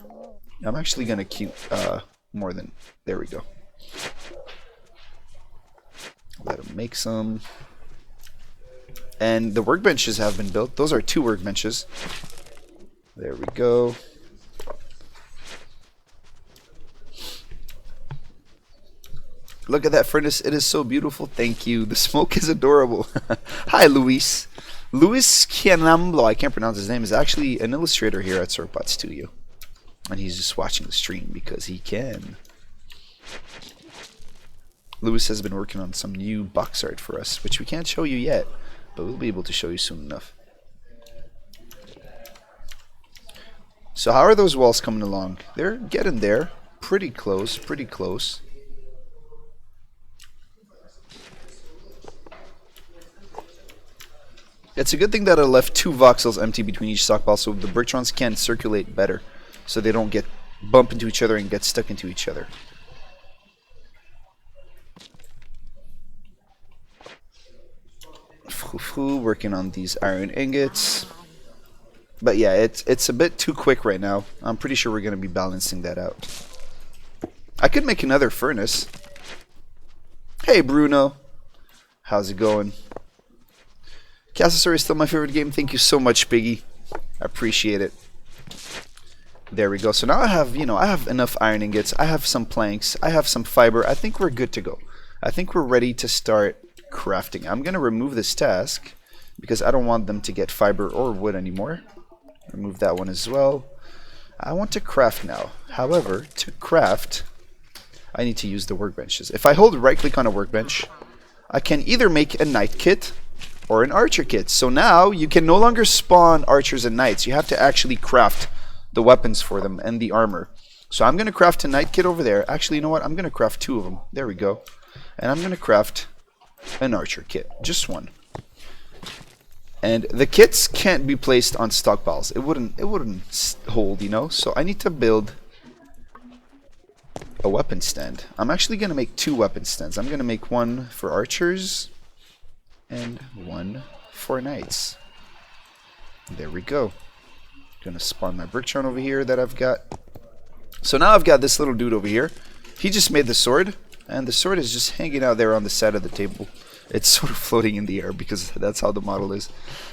I'm actually going to keep more than... There we go. Let him make some. And the workbenches have been built. Those are 2 workbenches. There we go. Look at that furnace. It is so beautiful. Thank you. The smoke is adorable. Hi, Luis. Luis Cianamblo, I can't pronounce his name, is actually an illustrator here at Sauropod Studio. And he's just watching the stream because he can. Luis has been working on some new box art for us, which we can't show you yet, but we'll be able to show you soon enough. So how are those walls coming along? They're getting there. Pretty close, pretty close. It's a good thing that I left 2 voxels empty between each stockpile so the Bricktrons can circulate better, so they don't bump into each other and get stuck into each other. Working on these iron ingots. But yeah, it's a bit too quick right now. I'm pretty sure we're going to be balancing that out. I could make another furnace. Hey Bruno, how's it going? Cassasaur is still my favorite game. Thank you so much, Piggy. I appreciate it. There we go. So now I have, I have enough iron ingots. I have some planks. I have some fiber. I think we're good to go. I think we're ready to start crafting. I'm going to remove this task because I don't want them to get fiber or wood anymore. Remove that one as well. I want to craft now. However, to craft, I need to use the workbenches. If I hold right click on a workbench, I can either make a knight kit or an archer kit. So now you can no longer spawn archers and knights. You have to actually craft the weapons for them and the armor. So I'm going to craft a knight kit over there. Actually, you know what? I'm going to craft 2 of them. There we go. And I'm going to craft an archer kit. Just 1. And the kits can't be placed on stockpiles. It wouldn't hold, So I need to build a weapon stand. I'm actually going to make 2 weapon stands. I'm going to make 1 for archers and 1 for knights. There we go. Gonna spawn my Bricktron over here that I've got. So now I've got this little dude over here. He just made the sword, and the sword is just hanging out there on the side of the table. It's sort of floating in the air because that's how the model is.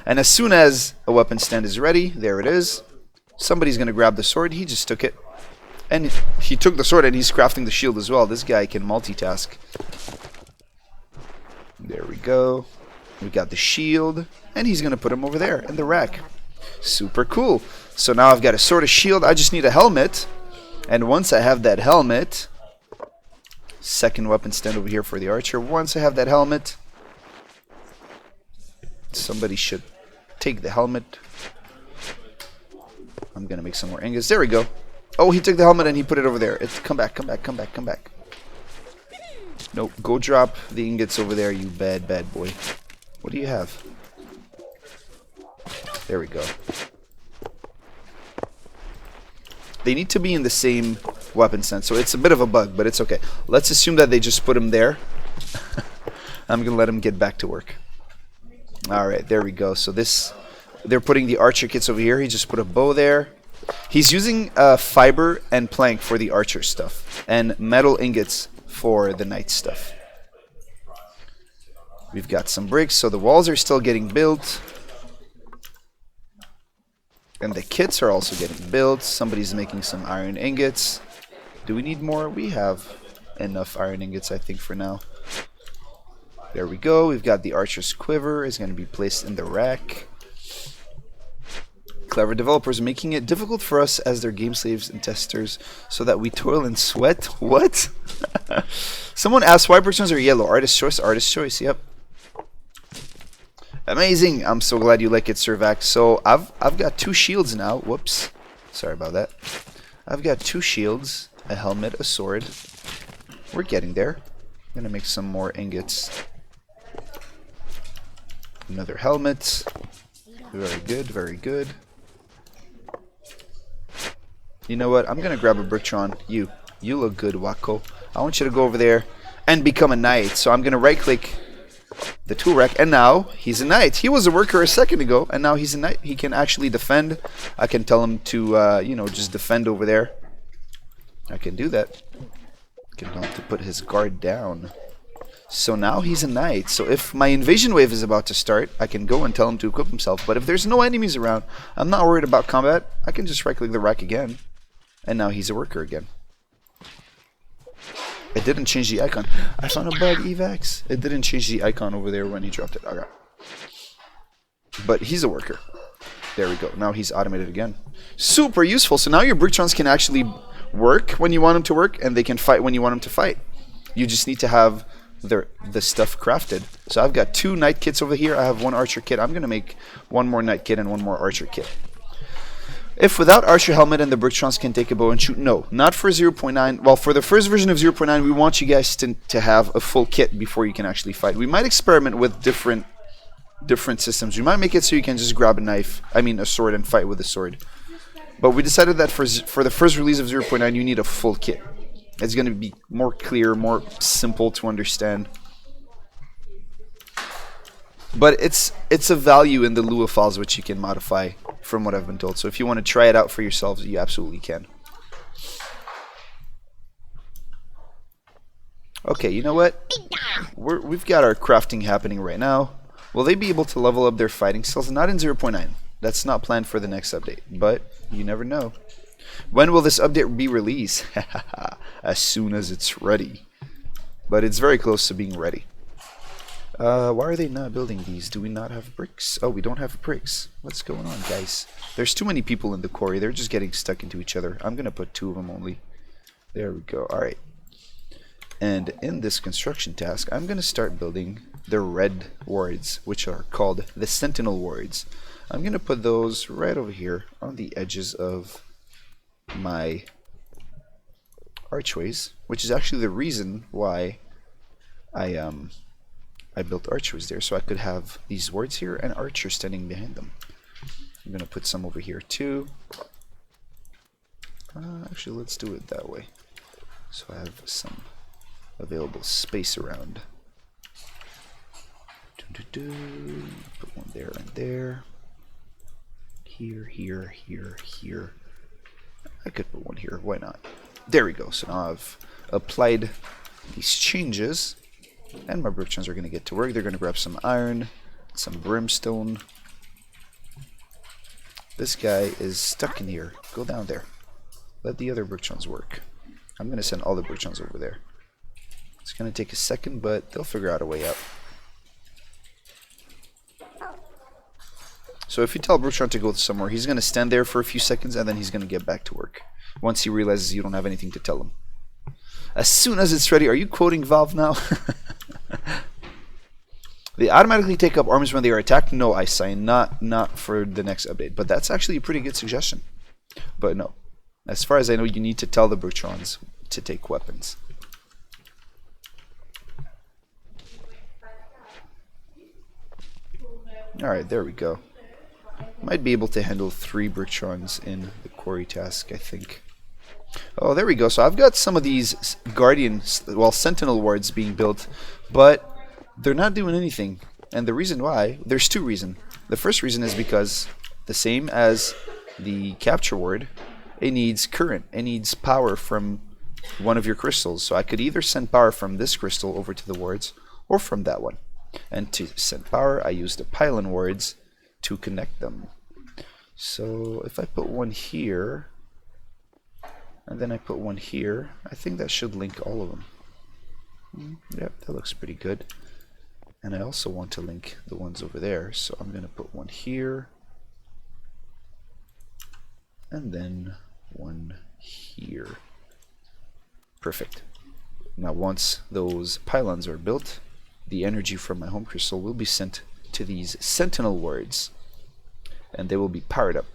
And as soon as a weapon stand is ready, there it is. Somebody's going to grab the sword. He just took it. And he took the sword and he's crafting the shield as well. This guy can multitask. There we go. We got the shield. And he's going to put him over there in the rack. Super cool. So now I've got a sword, a shield. I just need a helmet. And once I have that helmet... Second weapon stand over here for the archer. Once I have that helmet... Somebody should take the helmet. I'm going to make some more ingots. There we go. Oh, he took the helmet and he put it over there. Come back, come back, come back, come back. Nope, go drop the ingots over there, you bad, bad boy. What do you have? There we go. They need to be in the same weapon stand, so it's a bit of a bug, but it's okay. Let's assume that they just put him there. I'm going to let him get back to work. Alright, there we go. So they're putting the archer kits over here. He just put a bow there. He's using fiber and plank for the archer stuff, and metal ingots for the knight stuff. We've got some bricks, so the walls are still getting built. And the kits are also getting built. Somebody's making some iron ingots. Do we need more? We have enough iron ingots, I think, for now. There we go. We've got the archer's quiver. It's going to be placed in the rack. Clever developers making it difficult for us as their game slaves and testers so that we toil and sweat. What? Someone asked why brick stones are yellow. Artist choice, artist choice. Yep. Amazing. I'm so glad you like it, Servac. So I've got 2 shields now. Whoops. Sorry about that. I've got 2 shields, a helmet, a sword. We're getting there. I'm going to make some more ingots. Another helmet. Very good, very good. You know what? I'm going to grab a Bricktron. You look good, Wako. I want you to go over there and become a knight. So I'm going to right-click the tool rack, and now he's a knight. He was a worker a second ago, and now he's a knight. He can actually defend. I can tell him to, you know, just defend over there. I can do that. I can tell him to put his guard down. So now he's a knight. So if my invasion wave is about to start, I can go and tell him to equip himself. But if there's no enemies around, I'm not worried about combat. I can just right-click the rack again. And now he's a worker again. It didn't change the icon. I found a bug, Evax. It didn't change the icon over there when he dropped it. Okay. But he's a worker. There we go. Now he's automated again. Super useful. So now your Bricktrons can actually work when you want them to work, and they can fight when you want them to fight. You just need to have the stuff crafted. So I've got 2 knight kits over here. I have 1 archer kit. I'm going to make 1 more knight kit and 1 more archer kit. If without archer helmet and the Bricktrons can take a bow and shoot, no, not for 0.9. Well, for the first version of 0.9, we want you guys to have a full kit before you can actually fight. We might experiment with different systems. We might make it so you can just grab a sword and fight with a sword. But we decided that for the first release of 0.9, you need a full kit. It's going to be more clear, more simple to understand. But it's a value in the Lua files which you can modify from what I've been told. So if you want to try it out for yourselves, you absolutely can. Okay, you know what? We've got our crafting happening right now. Will they be able to level up their fighting skills? Not in 0.9. That's not planned for the next update, but you never know. When will this update be released? As soon as it's ready. But it's very close to being ready. Why are they not building these? Do we not have bricks? Oh, we don't have bricks. What's going on, guys? There's too many people in the quarry. They're just getting stuck into each other. I'm going to put 2 of them only. There we go. Alright. And in this construction task, I'm going to start building the red wards, which are called the Sentinel wards. I'm going to put those right over here on the edges of my archways, which is actually the reason why I built archways there, so I could have these wards here and archers standing behind them. I'm going to put some over here too. Actually, let's do it that way, so I have some available space around. Put one there and there. Here, here, here, here. I could put one here. Why not? There we go. So now I've applied these changes, and my bricktons are going to get to work. They're going to grab some iron, some brimstone. This guy is stuck in here. Go down there. Let the other bricktons work. I'm going to send all the bricktons over there. It's going to take a second, but they'll figure out a way out. So if you tell Brooktron to go somewhere, he's going to stand there for a few seconds, and then he's going to get back to work once he realizes you don't have anything to tell him. As soon as it's ready, are you quoting Valve now? They automatically take up arms when they are attacked. No, I sign, not for the next update. But that's actually a pretty good suggestion. But no, as far as I know, you need to tell the Brootrons to take weapons. Alright, there we go. Might be able to handle 3 Brictrons in the quarry task, I think. Oh, there we go. So I've got some of these Guardians, well, Sentinel wards being built, but they're not doing anything. And the reason why, there's 2 reasons. The first reason is because, the same as the Capture ward, it needs current. It needs power from one of your crystals. So I could either send power from this crystal over to the wards, or from that one. And to send power, I use the pylon wards to connect them. So if I put one here, and then I put one here, I think that should link all of them. Yep, that looks pretty good. And I also want to link the ones over there, so I'm going to put one here, and then one here. Perfect. Now once those pylons are built, the energy from my home crystal will be sent to these Sentinel wards, and they will be powered up.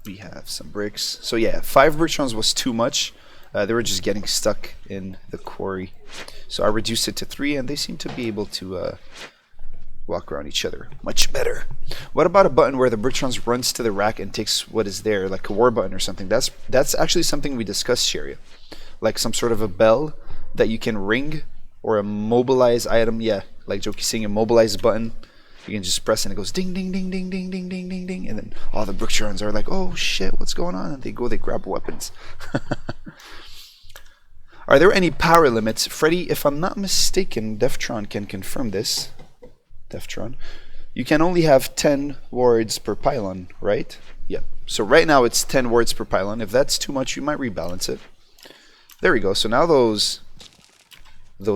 We have some bricks. So yeah, 5 Brictrons was too much. They were just getting stuck in the quarry. So I reduced it to 3, and they seem to be able to walk around each other much better. What about a button where the Brictrons runs to the rack and takes what is there, like a war button or something? That's actually something we discussed, Sharia. Like some sort of a bell that you can ring, or a mobilize item. Yeah, like Jokey's saying, a mobilize button. You can just press and it goes ding ding ding ding ding ding ding ding ding, and then all the Brictrons are like, oh shit, what's going on? And they grab weapons. Are there any power limits? Freddy, if I'm not mistaken, Deftron can confirm this. Deftron. You can only have 10 wards per pylon, right? Yep. So right now it's 10 wards per pylon. If that's too much, you might rebalance it. There we go. So now those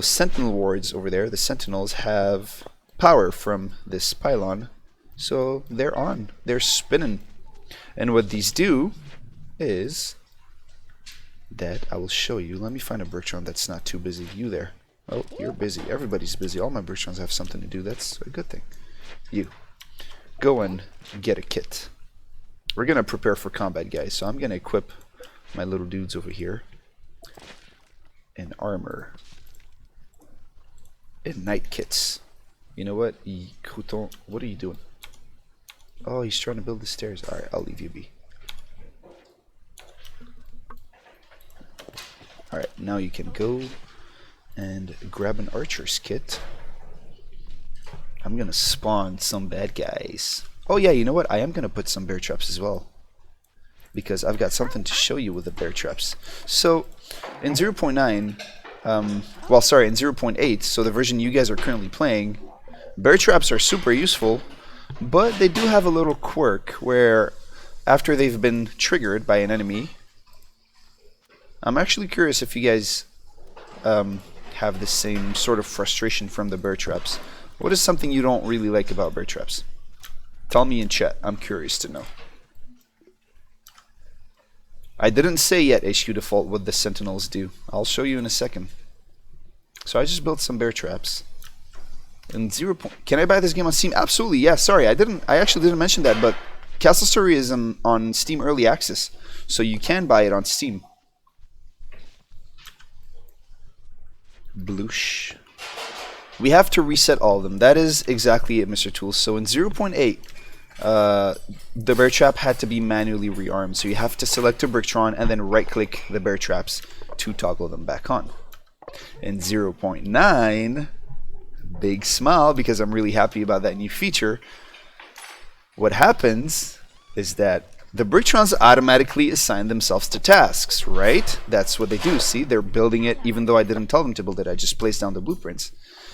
Sentinel wards over there, the Sentinels, have power from this pylon. So they're on. They're spinning. And what these do is that I will show you. Let me find a Bricktron that's not too busy. You there. Oh, you're busy. Everybody's busy. All my Brictrons have something to do. That's a good thing. You. Go and get a kit. We're going to prepare for combat, guys. So I'm going to equip my little dudes over here in armor. In night kits. You know what? Crouton, what are you doing? Oh, he's trying to build the stairs. Alright, I'll leave you be. Alright, now you can go and grab an archer's kit. I'm gonna spawn some bad guys. Oh yeah, you know what? I am gonna put some bear traps as well, because I've got something to show you with the bear traps. So in 0.9, well, sorry, in 0.8, so the version you guys are currently playing, bear traps are super useful, but they do have a little quirk where after they've been triggered by an enemy, I'm actually curious if you guys have the same sort of frustration from the bear traps. What is something you don't really like about bear traps? Tell me in chat. I'm curious to know. I didn't say yet, HQ Default, what the Sentinels do. I'll show you in a second. So I just built some bear traps. And Can I buy this game on Steam? Absolutely, yeah. Sorry, I actually didn't mention that, but Castle Story is on Steam Early Access, so you can buy it on Steam. Bloosh. We have to reset all of them. That is exactly it, Mr. Tools. So in 0.8, the bear trap had to be manually rearmed. So you have to select a Bricktron and then right-click the bear traps to toggle them back on. In 0.9, big smile because I'm really happy about that new feature. What happens is that the Brictrons automatically assign themselves to tasks, right? That's what they do. See, they're building it even though I didn't tell them to build it. I just placed down the blueprints.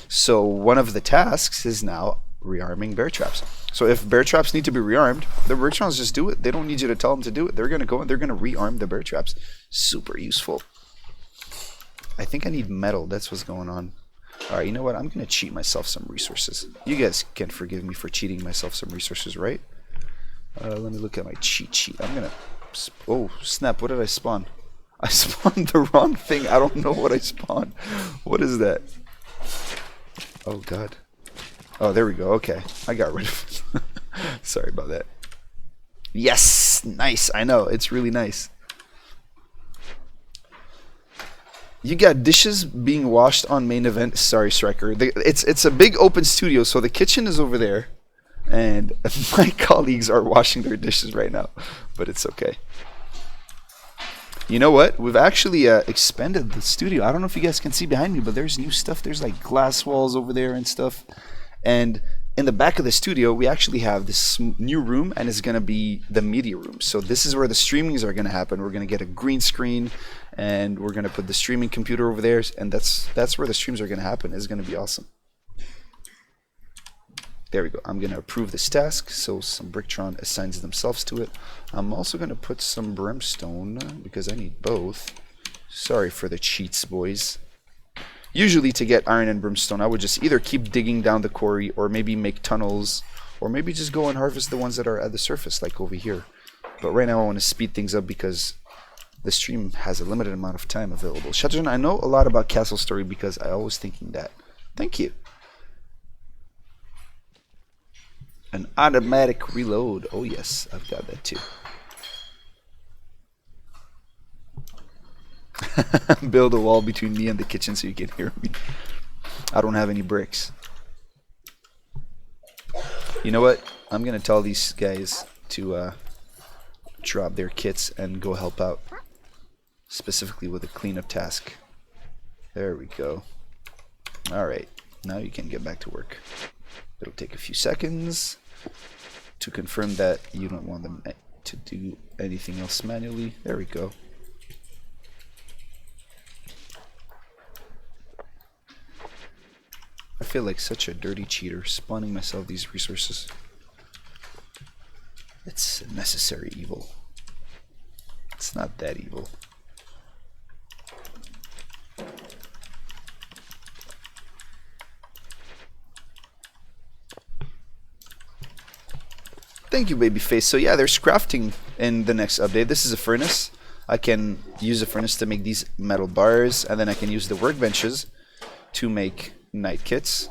So one of the tasks is now rearming bear traps. So if bear traps need to be rearmed, the Brictrons just do it. They don't need you to tell them to do it. They're going to go and they're going to rearm the bear traps. Super useful. I think I need metal. That's what's going on. Alright, you know what? I'm going to cheat myself some resources. You guys can forgive me for cheating myself some resources, right? Let me look at my cheat sheet. I'm going to... Oh, snap. What did I spawn? I spawned the wrong thing. I don't know what I spawned. What is that? Oh, God. Oh, there we go. Okay. I got rid of it. Sorry about that. Yes! Nice. I know. It's really nice. You got dishes being washed on main event. Sorry, Striker. It's a big open studio, so the kitchen is over there, and my colleagues are washing their dishes right now, but it's okay. You know what? We've actually expanded the studio. I don't know if you guys can see behind me, but there's new stuff. There's like glass walls over there and stuff, and in the back of the studio, we actually have this new room, and it's going to be the media room. So this is where the streamings are going to happen. We're going to get a green screen, and we're going to put the streaming computer over there, and that's where the streams are going to happen. It's going to be awesome. There we go. I'm going to approve this task, so some Brictron assigns themselves to it. I'm also going to put some brimstone, because I need both. Sorry for the cheats, boys. Usually to get iron and brimstone, I would just either keep digging down the quarry, or maybe make tunnels, or maybe just go and harvest the ones that are at the surface, like over here. But right now I want to speed things up because the stream has a limited amount of time available. Shatterzone, I know a lot about Castle Story because I always thinking that. Thank you. An automatic reload. Oh yes, I've got that too. Build a wall between me and the kitchen so you can hear me. I don't have any bricks. You know what? I'm gonna tell these guys to drop their kits and go help out, specifically with a cleanup task. There we go. Alright, now you can get back to work. It'll take a few seconds to confirm that you don't want them to do anything else manually. There we go. I feel like such a dirty cheater, spawning myself these resources. It's a necessary evil. It's not that evil. Thank you, Babyface. So yeah, there's crafting in the next update. This is a furnace. I can use a furnace to make these metal bars, and then I can use the workbenches to make knight kits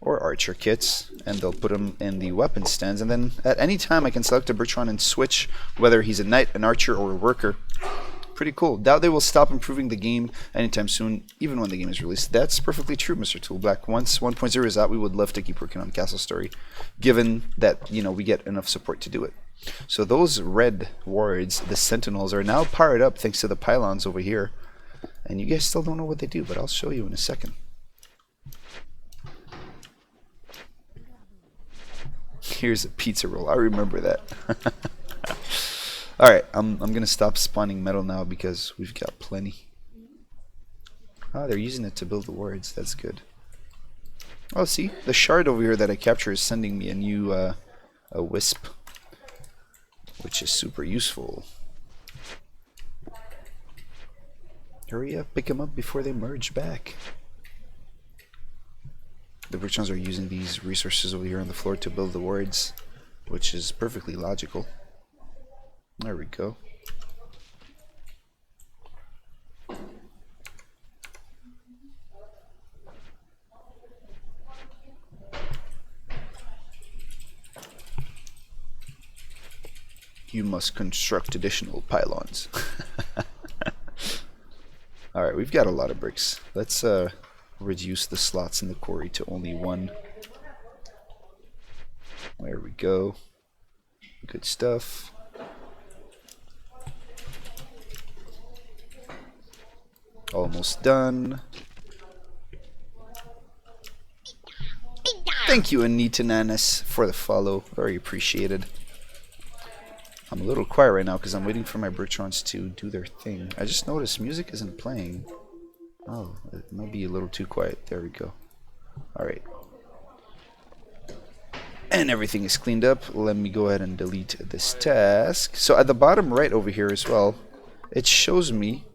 or archer kits, and they'll put them in the weapon stands, and then at any time I can select a Brictron and switch whether he's a knight, an archer, or a worker. Pretty cool. Doubt they will stop improving the game anytime soon, even when the game is released. That's perfectly true, Mr. Toolblack. Once 1.0 is out, we would love to keep working on Castle Story, given that, you know, we get enough support to do it. So those red wards, the sentinels, are now powered up thanks to the pylons over here, and you guys still don't know what they do, but I'll show you in a second. Here's a pizza roll. I remember that. Alright, I'm gonna stop spawning metal now because we've got plenty. Ah, they're using it to build the wards. That's good. Oh, see? The shard over here that I capture is sending me a new a wisp, which is super useful. Hurry up, pick them up before they merge back. The Brictrons are using these resources over here on the floor to build the wards, which is perfectly logical. There we go. You must construct additional pylons. Alright, we've got a lot of bricks. Let's reduce the slots in the quarry to only one. There we go. Good stuff. Almost done. Thank you, Anita Nanas, for the follow. Very appreciated. I'm a little quiet right now because I'm waiting for my Bertrons to do their thing. I just noticed music isn't playing. Oh, it might be a little too quiet. There we go. Alright. And everything is cleaned up. Let me go ahead and delete this task. So at the bottom right over here as well, it shows me,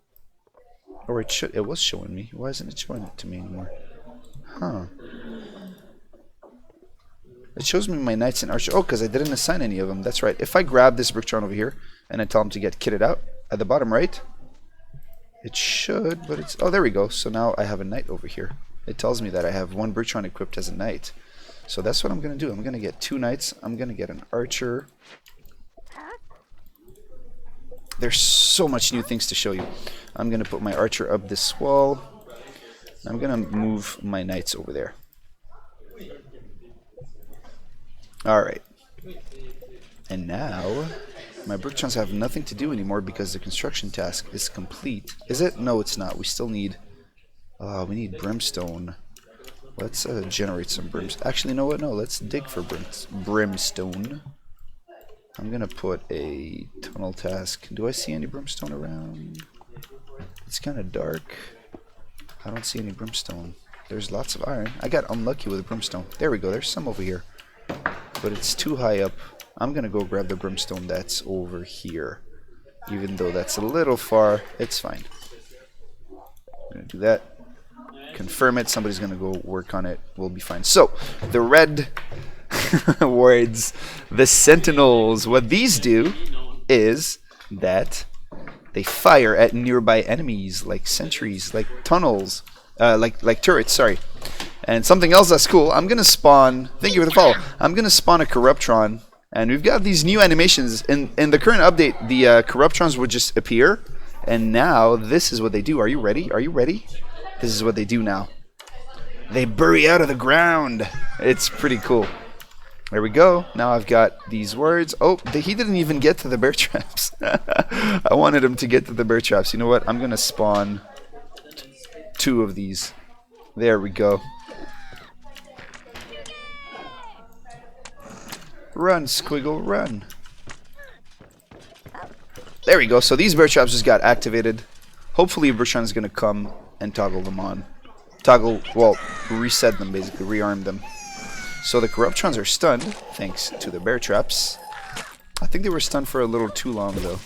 or it was showing me. Why isn't it showing it to me anymore? Huh. It shows me my knights and archers. Oh, because I didn't assign any of them. That's right. If I grab this Bertrand over here and I tell him to get kitted out, at the bottom right, it should, but it's... Oh, there we go. So now I have a knight over here. It tells me that I have one Bertrand equipped as a knight. So that's what I'm going to do. I'm going to get 2 knights. I'm going to get an archer. There's so much new things to show you. I'm going to put my archer up this wall. I'm going to move my knights over there. Alright. And now, my Bertrands have nothing to do anymore because the construction task is complete. Is it? No, it's not. We still need... we need brimstone. Let's generate some brimstone. Actually, you know what? No, let's dig for brimstone. I'm going to put a tunnel task. Do I see any brimstone around? It's kind of dark. I don't see any brimstone. There's lots of iron. I got unlucky with the brimstone. There we go. There's some over here. But it's too high up. I'm going to go grab the brimstone that's over here. Even though that's a little far, it's fine. I'm going to do that. Confirm it. Somebody's going to go work on it. We'll be fine. So, the red wards, the sentinels. What these do is that they fire at nearby enemies, like sentries, like tunnels, like turrets, sorry. And something else that's cool, I'm going to spawn, thank you for the follow, I'm going to spawn a Corruptron. And we've got these new animations. In the current update, the Corruptrons would just appear. And now, this is what they do. Are you ready? Are you ready? This is what they do now. They bury out of the ground. It's pretty cool. There we go. Now I've got these words. Oh, he didn't even get to the bear traps. I wanted him to get to the bear traps. You know what? I'm going to spawn 2 of these. There we go. Run, Squiggle, run. There we go. So these bear traps just got activated. Hopefully Bertrand is going to come and toggle them on. Well, reset them basically, rearm them. So the Corruptrons are stunned, thanks to the bear traps. I think they were stunned for a little too long though.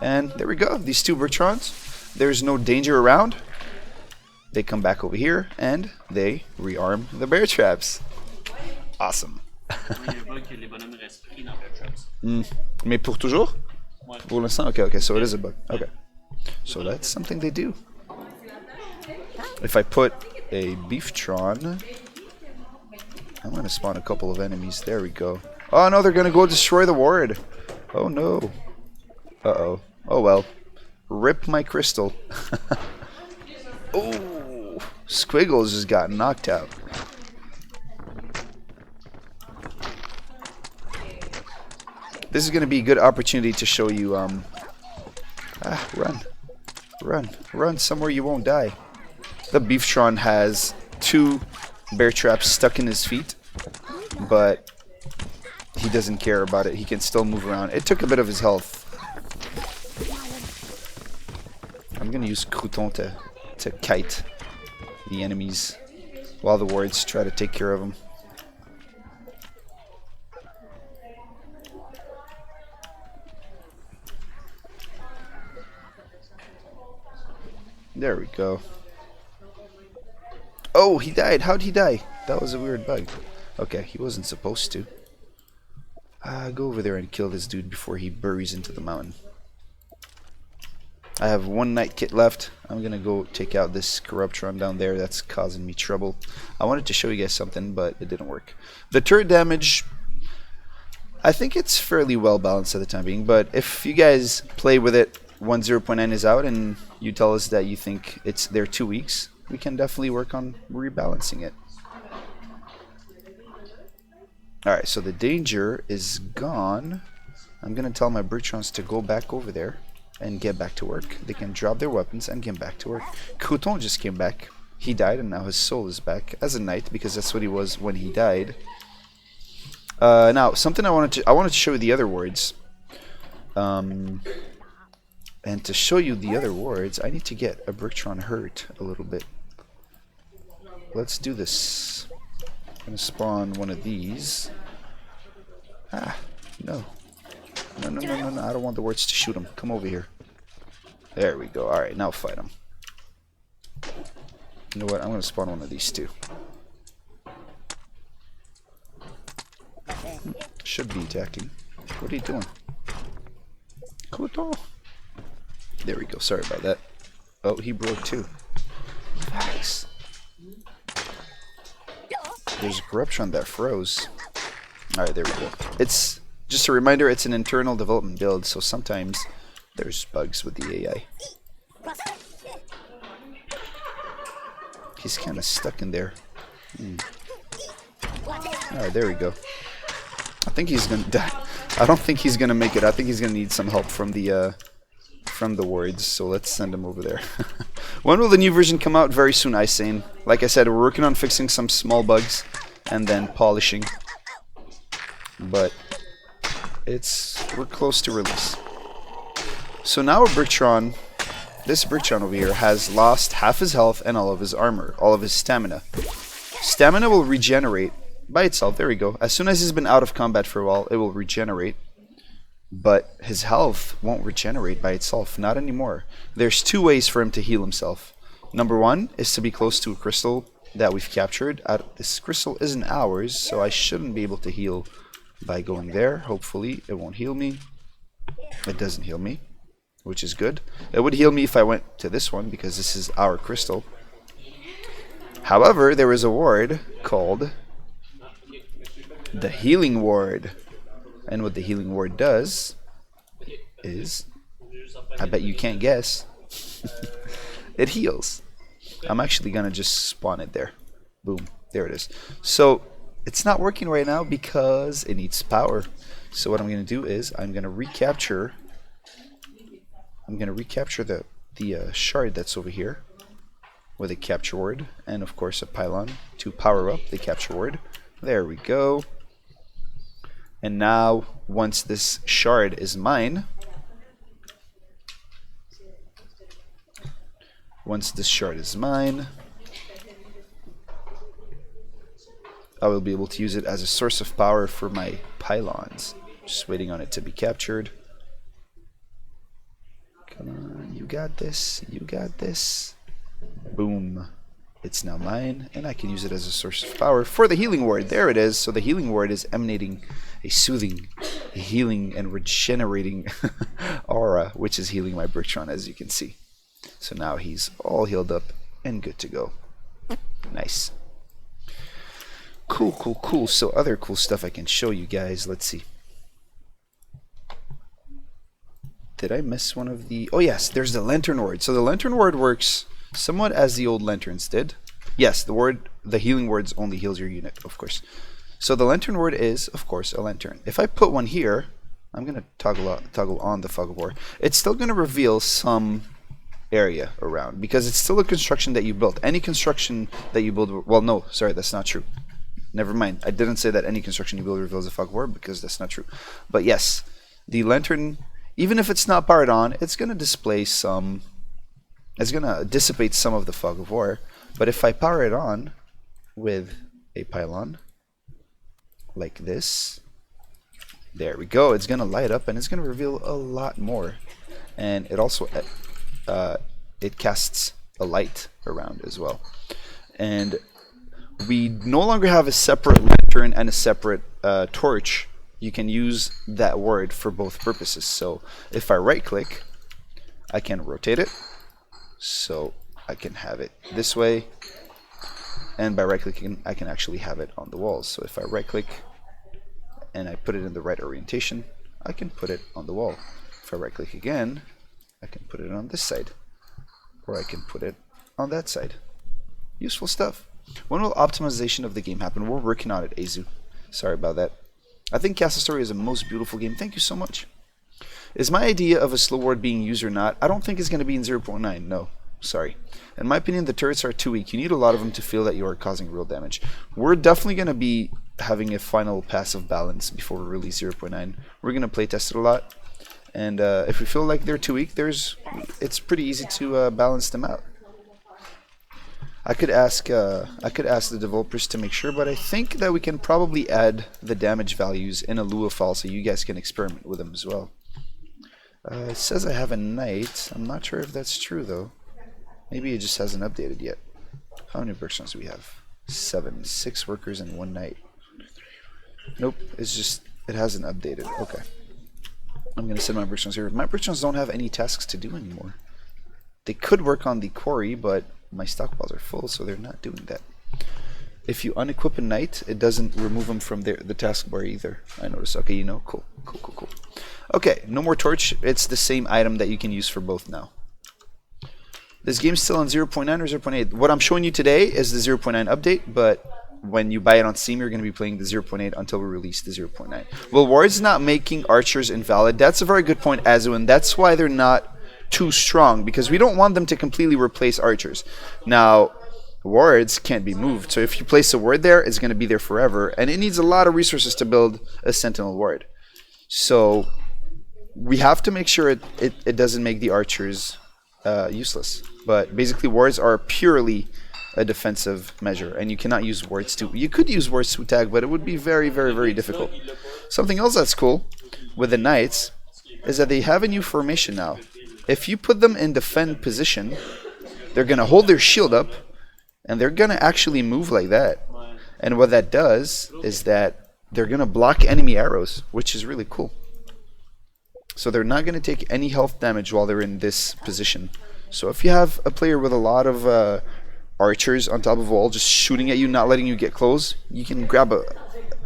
And there we go, these 2 Bertrands. There's no danger around. They come back over here and they rearm the bear traps. Awesome. Mais pour toujours? Pour l'instant? Okay, so it is a bug. Okay. So that's something they do. If I put a Beeftron, I'm going to spawn a couple of enemies. There we go. Oh no, they're going to go destroy the ward. Oh no. Uh-oh. Oh well. Rip my crystal. Oh, Squiggles just got knocked out. This is going to be a good opportunity to show you, run somewhere you won't die. The Beeftron has 2 bear traps stuck in his feet, but he doesn't care about it. He can still move around. It took a bit of his health. I'm going to use Crouton to kite the enemies while the wards try to take care of them. There we go. Oh, he died. How'd he die? That was a weird bug. Okay, he wasn't supposed to. Go over there and kill this dude before he buries into the mountain. I have 1 knight kit left. I'm gonna go take out this Corruptron down there that's causing me trouble. I wanted to show you guys something, but it didn't work. The turret damage, I think it's fairly well balanced at the time being, but if you guys play with it, 1.0.9 is out and you tell us that you think it's there 2 weeks, we can definitely work on rebalancing it. Alright, so the danger is gone. I'm going to tell my Bertrands to go back over there and get back to work. They can drop their weapons and get back to work. Crouton just came back. He died and now his soul is back as a knight because that's what he was when he died. Now, something I wanted to show you the other wards. And to show you the other wards, I need to get a Bricktron hurt a little bit. Let's do this. I'm going to spawn one of these. Ah, no. No, no, no, no, no. I don't want the wards to shoot him. Come over here. There we go. Alright, now fight him. You know what? I'm going to spawn one of these too. Should be attacking. What are you doing? Koto. There we go. Sorry about that. Oh, he broke too. Nice. There's a corruption that froze. Alright, there we go. It's just a reminder, it's an internal development build, so sometimes there's bugs with the AI. He's kind of stuck in there. Alright, there we go. I think he's gonna die. I don't think he's gonna make it. I think he's gonna need some help from the wards, so let's send him over there. When will the new version come out? Very soon, Isane. Like I said, we're working on fixing some small bugs and then polishing. But we're close to release. So now a Bricktron, this Bricktron over here has lost half his health and all of his armor, all of his stamina. Stamina will regenerate by itself. There we go. As soon as he's been out of combat for a while, it will regenerate. But his health won't regenerate by itself. Not anymore. There's two ways for him to heal himself. Number one is to be close to a crystal that we've captured. This crystal isn't ours, so I shouldn't be able to heal by going there. Hopefully it won't heal me. It doesn't heal me, which is good. It would heal me if I went to this one because this is our crystal. However, there is a ward called the Healing Ward. And what the Healing Ward does is, I bet you can't guess, it heals. I'm actually going to just spawn it there. Boom. There it is. So, it's not working right now because it needs power. So what I'm going to do is, I'm going to recapture the shard that's over here with a capture ward and of course a pylon to power up the capture ward. There we go. And now, once this shard is mine, I will be able to use it as a source of power for my pylons. Just waiting on it to be captured. Come on, you got this, you got this. Boom. It's now mine, and I can use it as a source of power for the Healing Ward. There it is. So the Healing Ward is emanating a soothing, a healing, and regenerating aura, which is healing my Bricktron, as you can see. So now he's all healed up and good to go. Nice. Cool, cool, cool. So other cool stuff I can show you guys. Let's see. Did I miss one of the... Oh yes, there's the Lantern Ward. So the Lantern Ward works somewhat as the old lanterns did. Yes, the Healing Wards only heals your unit, of course. So the Lantern Ward is, of course, a lantern. If I put one here, I'm going to toggle on the Fog of War. It's still going to reveal some area around because it's still a construction that you built. Any construction that you build... Well, no, sorry, that's not true. Never mind. I didn't say that any construction you build reveals a Fog of War because that's not true. But yes, the lantern, even if it's not powered on, it's going to display some... It's going to dissipate some of the Fog of War. But if I power it on with a pylon, like this, there we go. It's going to light up and it's going to reveal a lot more. And it also, it casts a light around as well. And we no longer have a separate lantern and a separate torch. You can use that word for both purposes. So if I right click, I can rotate it. So I can have it this way, and by right clicking I can actually have it on the walls. So if I right click and I put it in the right orientation, I can put it on the wall. If I right click again, I can put it on this side, or I can put it on that side. Useful stuff. When will optimization of the game happen? We're working on it, Azu. Sorry about that. I think Castle Story is a most beautiful game. Thank you so much. Is my idea of a slow ward being used or not? I don't think it's going to be in 0.9, no. sorry. In my opinion, the turrets are too weak. You need a lot of them to feel that you are causing real damage. We're definitely going to be having a final passive balance before we release 0.9. We're going to playtest it a lot. And if we feel like they're too weak, it's pretty easy to balance them out. I could ask the developers to make sure, but I think that we can probably add the damage values in a Lua file so you guys can experiment with them as well. It says I have a knight. I'm not sure if that's true though. Maybe it just hasn't updated yet. How many brickstones do we have? 7. 6 workers and 1 knight. Nope, it hasn't updated. Okay. I'm gonna send my brickstones here. My brickstones don't have any tasks to do anymore. They could work on the quarry, but my stockpiles are full, so they're not doing that. If you unequip a knight, it doesn't remove them from the taskbar either. I noticed. Okay, you know, cool. Okay, no more torch. It's the same item that you can use for both now. This game's still on 0.9 or 0.8. What I'm showing you today is the 0.9 update, but when you buy it on Steam, you're going to be playing the 0.8 until we release the 0.9. Well, wards not making archers invalid. That's a very good point, Azuin. That's why they're not too strong, because we don't want them to completely replace archers. Now, wards can't be moved, so if you place a ward there, it's going to be there forever, and it needs a lot of resources to build a sentinel ward. So we have to make sure it doesn't make the archers useless. But basically, wards are purely a defensive measure, and you cannot use wards to. You could use wards to tag, but it would be very, very, very difficult. Something else that's cool with the knights is that they have a new formation now. If you put them in defend position, they're gonna hold their shield up, and they're gonna actually move like that. And what that does is that they're gonna block enemy arrows, which is really cool. So they're not gonna take any health damage while they're in this position. So if you have a player with a lot of archers on top of a wall just shooting at you, not letting you get close, you can grab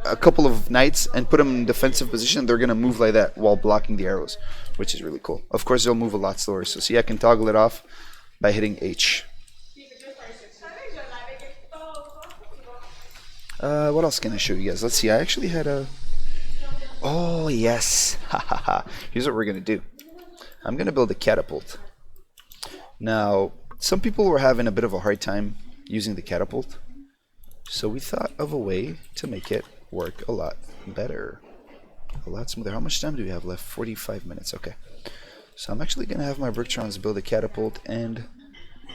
a couple of knights and put them in defensive position. They're going to move like that while blocking the arrows, which is really cool. Of course, they'll move a lot slower. So see, I can toggle it off by hitting H. What else can I show you guys? Let's see, I actually had a... Oh, yes. Here's what we're going to do. I'm going to build a catapult. Now, some people were having a bit of a hard time using the catapult, so we thought of a way to make it work a lot better, a lot smoother. How much time do we have left? 45 minutes. Okay, so I'm actually going to have my Bricktrons build a catapult, and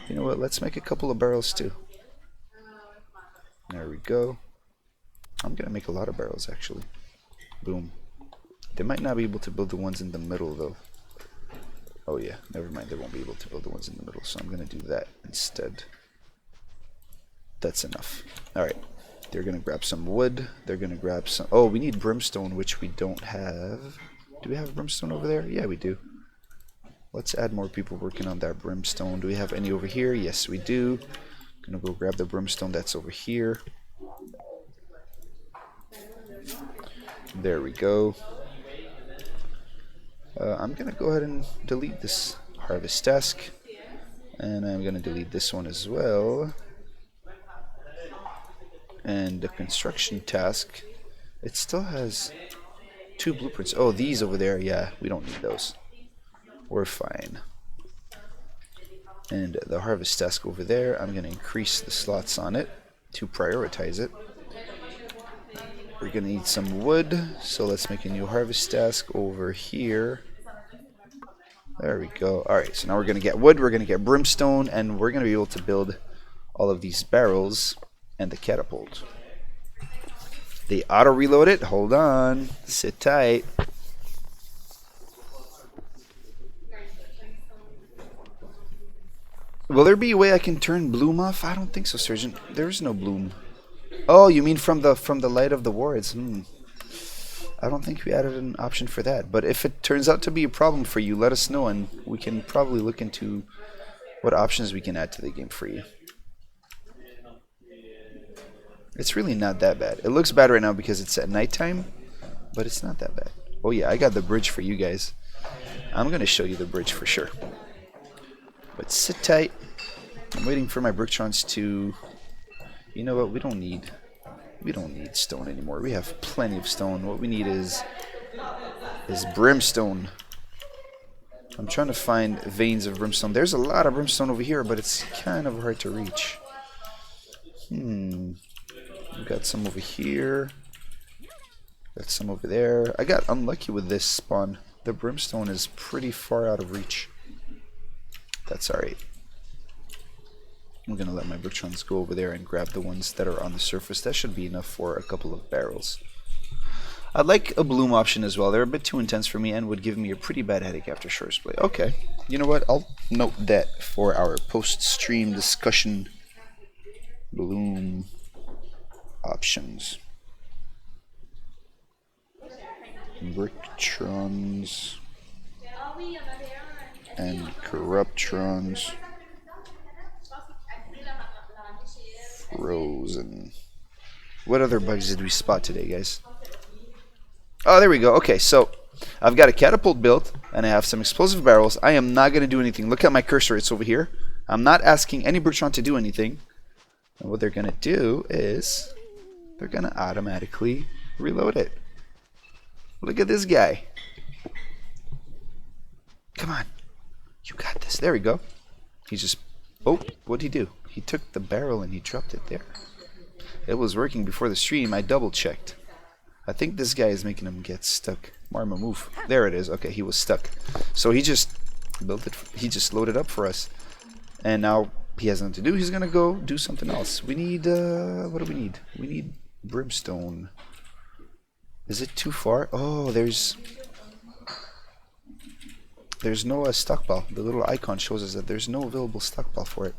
you know what, let's make a couple of barrels too. There we go. I'm going to make a lot of barrels actually. Boom. They might not be able to build the ones in the middle though. Oh yeah, never mind, they won't be able to build the ones in the middle, so I'm going to do that instead. That's enough. Alright, they're going to grab some wood, they're going to grab some... Oh, we need brimstone, which we don't have. Do we have brimstone over there? Yeah, we do. Let's add more people working on that brimstone. Do we have any over here? Yes, we do. I'm going to go grab the brimstone that's over here. There we go. I'm going to go ahead and delete this harvest task, and I'm going to delete this one as well. And the construction task, it still has 2 blueprints. Oh, these over there, yeah, we don't need those. We're fine. And the harvest task over there, I'm going to increase the slots on it to prioritize it. We're going to need some wood, so let's make a new harvest task over here. There we go. Alright, so now we're going to get wood, we're going to get brimstone, and we're going to be able to build all of these barrels and the catapult. They auto-reload it. Hold on. Sit tight. Will there be a way I can turn bloom off? I don't think so, Surgeon. There is no bloom. Oh, you mean from the light of the wards? I don't think we added an option for that. But if it turns out to be a problem for you, let us know, and we can probably look into what options we can add to the game for you. It's really not that bad. It looks bad right now because it's at nighttime, but it's not that bad. Oh yeah, I got the bridge for you guys. I'm going to show you the bridge for sure. But sit tight. I'm waiting for my Bricktrons to... You know what? We don't need stone anymore. We have plenty of stone. What we need is brimstone. I'm trying to find veins of brimstone. There's a lot of brimstone over here, but it's kind of hard to reach. We've got some over here. Got some over there. I got unlucky with this spawn. The brimstone is pretty far out of reach. That's alright. I'm gonna let my brictrons go over there and grab the ones that are on the surface. That should be enough for a couple of barrels. I'd like a bloom option as well. They're a bit too intense for me and would give me a pretty bad headache after Shore's play. Okay, you know what? I'll note that for our post-stream discussion. Bloom options. Brictrons and corruptrons. Frozen. What other bugs did we spot today, guys? Oh, there we go. Okay, so I've got a catapult built, and I have some explosive barrels. I am not going to do anything. Look at my cursor. It's over here. I'm not asking any Brictron to do anything. And what they're going to do is they're going to automatically reload it. Look at this guy. Come on. You got this. There we go. He just... Oh, what did he do? He took the barrel and he dropped it there. It was working before the stream. I double-checked. I think this guy is making him get stuck. Marma, move. There it is. Okay, he was stuck. So he just built it. He just loaded up for us. And now he has nothing to do. He's going to go do something else. We need... what do we need? We need brimstone. Is it too far? Oh, there's no stockpile. The little icon shows us that there's no available stockpile for it.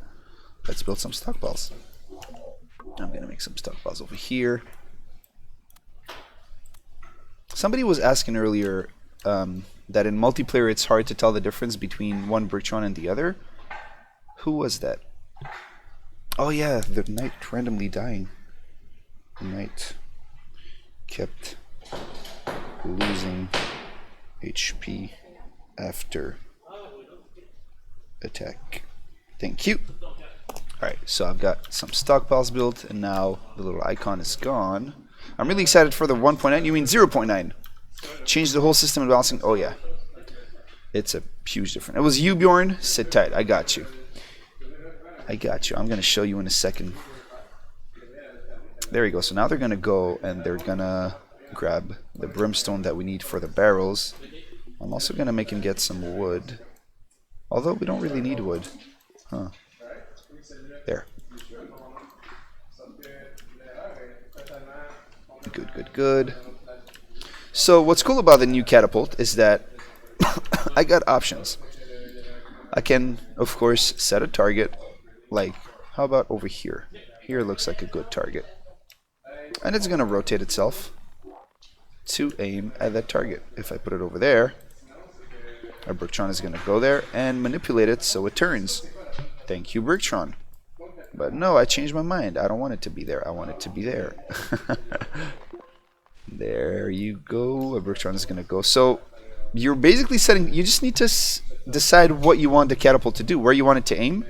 Let's build some stockpiles. I'm going to make some stockpiles over here. Somebody was asking earlier that in multiplayer it's hard to tell the difference between one Brictron and the other. Who was that? Oh yeah, the knight randomly dying. The knight kept losing HP after attack. Thank you. Alright, so I've got some stockpiles built, and now the little icon is gone. I'm really excited for the 1.9. You mean 0.9? Change the whole system of balancing. Oh yeah. It's a huge difference. It was you, Bjorn. Sit tight. I got you. I got you. I'm going to show you in a second. There you go. So now they're going to go and they're going to grab the brimstone that we need for the barrels. I'm also going to make him get some wood. Although we don't really need wood. Huh. There. Good, good, good. So what's cool about the new catapult is that I got options. I can, of course, set a target. Like, how about over here? Here looks like a good target. And it's going to rotate itself to aim at that target. If I put it over there, our Brictron is going to go there and manipulate it so it turns. Thank you, Brictron. But no, I changed my mind. I don't want it to be there. I want it to be there. There you go. A Brictron is going to go. So you're basically setting... You just need to decide what you want the catapult to do. Where you want it to aim.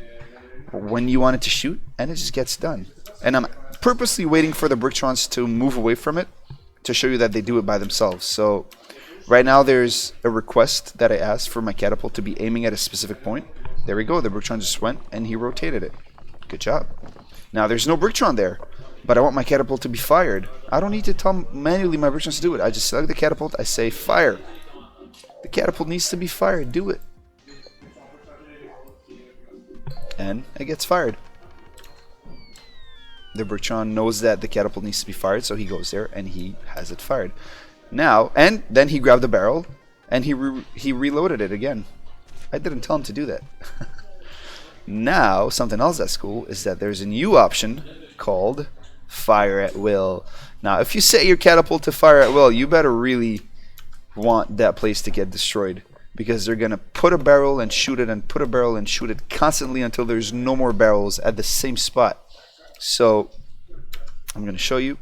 When you want it to shoot. And it just gets done. And I'm purposely waiting for the Brictrons to move away from it to show you that they do it by themselves. So right now there's a request that I asked for my catapult to be aiming at a specific point. There we go. The Brictron just went and he rotated it. Good job. Now there's no Brictron there, but I want my catapult to be fired. I don't need to tell manually my Brictrons to do it. I just select the catapult. I say fire. The catapult needs to be fired. Do it. And it gets fired. The Brictron knows that the catapult needs to be fired, so he goes there and he has it fired. Now, and then he grabbed the barrel and he reloaded it again. I didn't tell him to do that. Now, something else that's cool is that there's a new option called Fire at Will. Now, if you set your catapult to fire at will, you better really want that place to get destroyed, because they're going to put a barrel and shoot it and put a barrel and shoot it constantly until there's no more barrels at the same spot. So, I'm going to show you.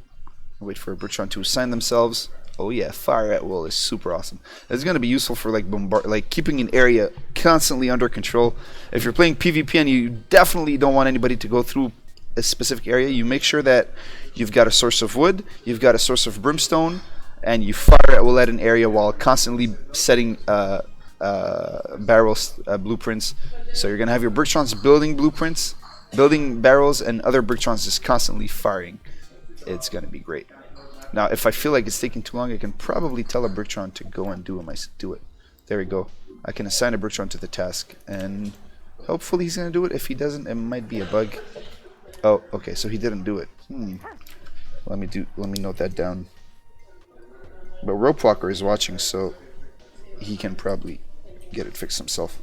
Wait for a Brictron to assign themselves. Oh yeah, fire at will is super awesome. It's going to be useful for like keeping an area constantly under control. If you're playing PvP and you definitely don't want anybody to go through a specific area, you make sure that you've got a source of wood, you've got a source of brimstone, and you fire at will at an area while constantly setting a barrels blueprints. So you're gonna have your Brictrons building blueprints, building barrels, and other Brictrons just constantly firing. It's gonna be great. Now, if I feel like it's taking too long, I can probably tell a Brictron to go and do it. There we go. I can assign a Brictron to the task, and hopefully he's gonna do it. If he doesn't, it might be a bug. Oh, okay, so he didn't do it. Let me note that down. But Rope Walker is watching, so he can probably get it fixed himself.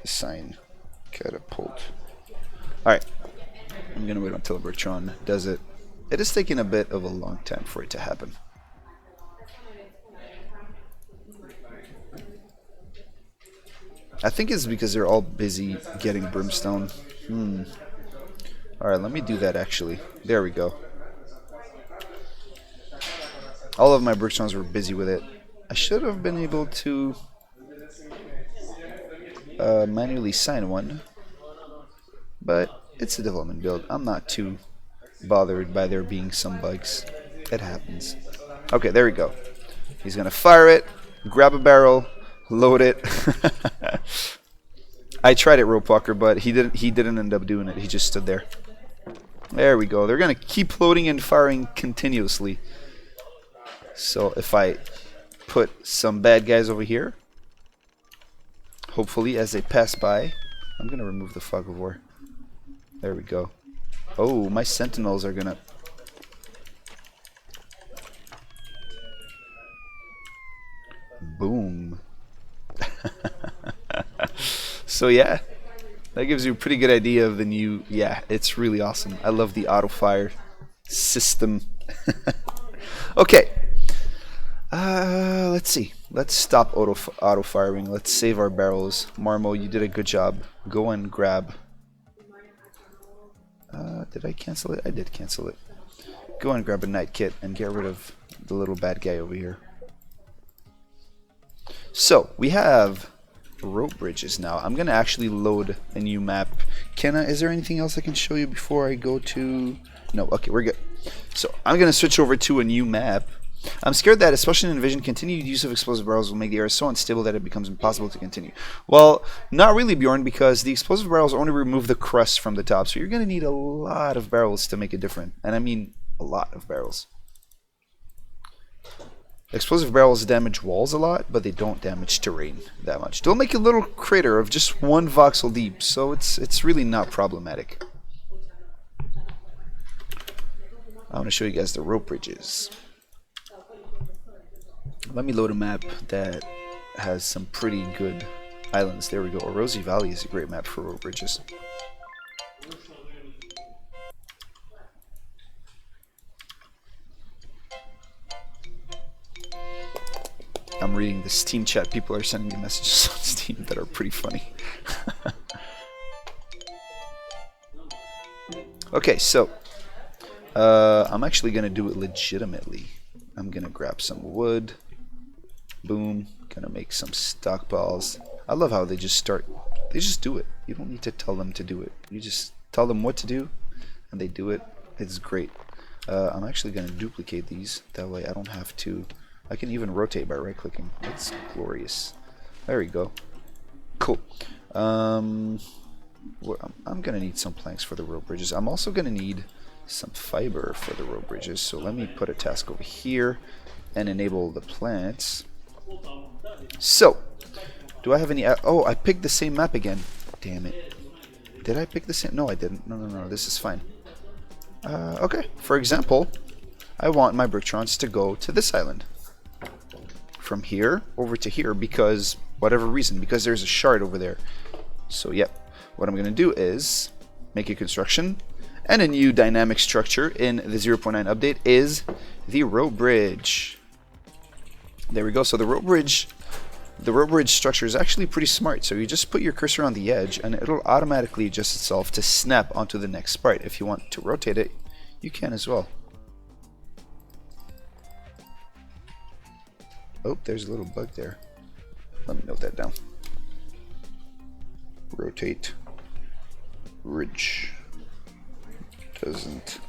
Assign catapult. Alright. I'm gonna wait until Brictron does it. It is taking a bit of a long time for it to happen. I think it's because they're all busy getting brimstone. Alright, let me do that actually. There we go. All of my Brictrons were busy with it. I should have been able to manually sign one, but it's a development build. I'm not too bothered by there being some bugs. It happens. Okay, there we go. He's gonna fire it, grab a barrel, load it. I tried it, Rope Walker, but he didn't end up doing it. He just stood there. There we go. They're gonna keep loading and firing continuously. So if I put some bad guys over here, hopefully as they pass by, I'm gonna remove the fog of war. There we go. Oh, my sentinels are gonna... Boom. So yeah, that gives you a pretty good idea of the new... Yeah, it's really awesome. I love the auto-fire system. Okay. Let's see. Let's stop auto-firing. Let's save our barrels. Marmo, you did a good job. Go and grab... did I cancel it? I did cancel it. Go and grab a night kit and get rid of the little bad guy over here. So, we have rope bridges now. I'm going to actually load a new map. Is there anything else I can show you before I go to... No, okay, we're good. So, I'm going to switch over to a new map. I'm scared that, especially in Invasion, continued use of explosive barrels will make the air so unstable that it becomes impossible to continue. Well, not really, Bjorn, because the explosive barrels only remove the crust from the top, so you're going to need a lot of barrels to make it different. And I mean a lot of barrels. Explosive barrels damage walls a lot, but they don't damage terrain that much. They'll make a little crater of just 1 voxel deep, so it's really not problematic. I want to show you guys the rope bridges. Let me load a map that has some pretty good islands. There we go. Orosi Valley is a great map for rope bridges. I'm reading the Steam chat. People are sending me messages on Steam that are pretty funny. Okay, so I'm actually going to do it legitimately. I'm going to grab some wood. Boom. Gonna make some stockpiles. I love how they just do it. You don't need to tell them to do it. You just tell them what to do and they do it. It's great. I'm actually gonna duplicate these. That way I don't have to... I can even rotate by right clicking. That's glorious. There we go. Cool. I'm gonna need some planks for the rope bridges. I'm also gonna need some fiber for the rope bridges. So let me put a task over here and enable the plants. So, do I have any... Oh, I picked the same map again. Damn it. Did I pick the same... No, I didn't. No. This is fine. Okay. For example, I want my Brictrons to go to this island. From here over to here because... Whatever reason. Because there's a shard over there. So, yep. What I'm going to do is make a construction. And a new dynamic structure in the 0.9 update is the rope bridge. There we go. So the rope bridge structure is actually pretty smart. So you just put your cursor on the edge and it'll automatically adjust itself to snap onto the next sprite. If you want to rotate it, you can as well. Oh, there's a little bug there. Let me note that down. Rotate ridge. Doesn't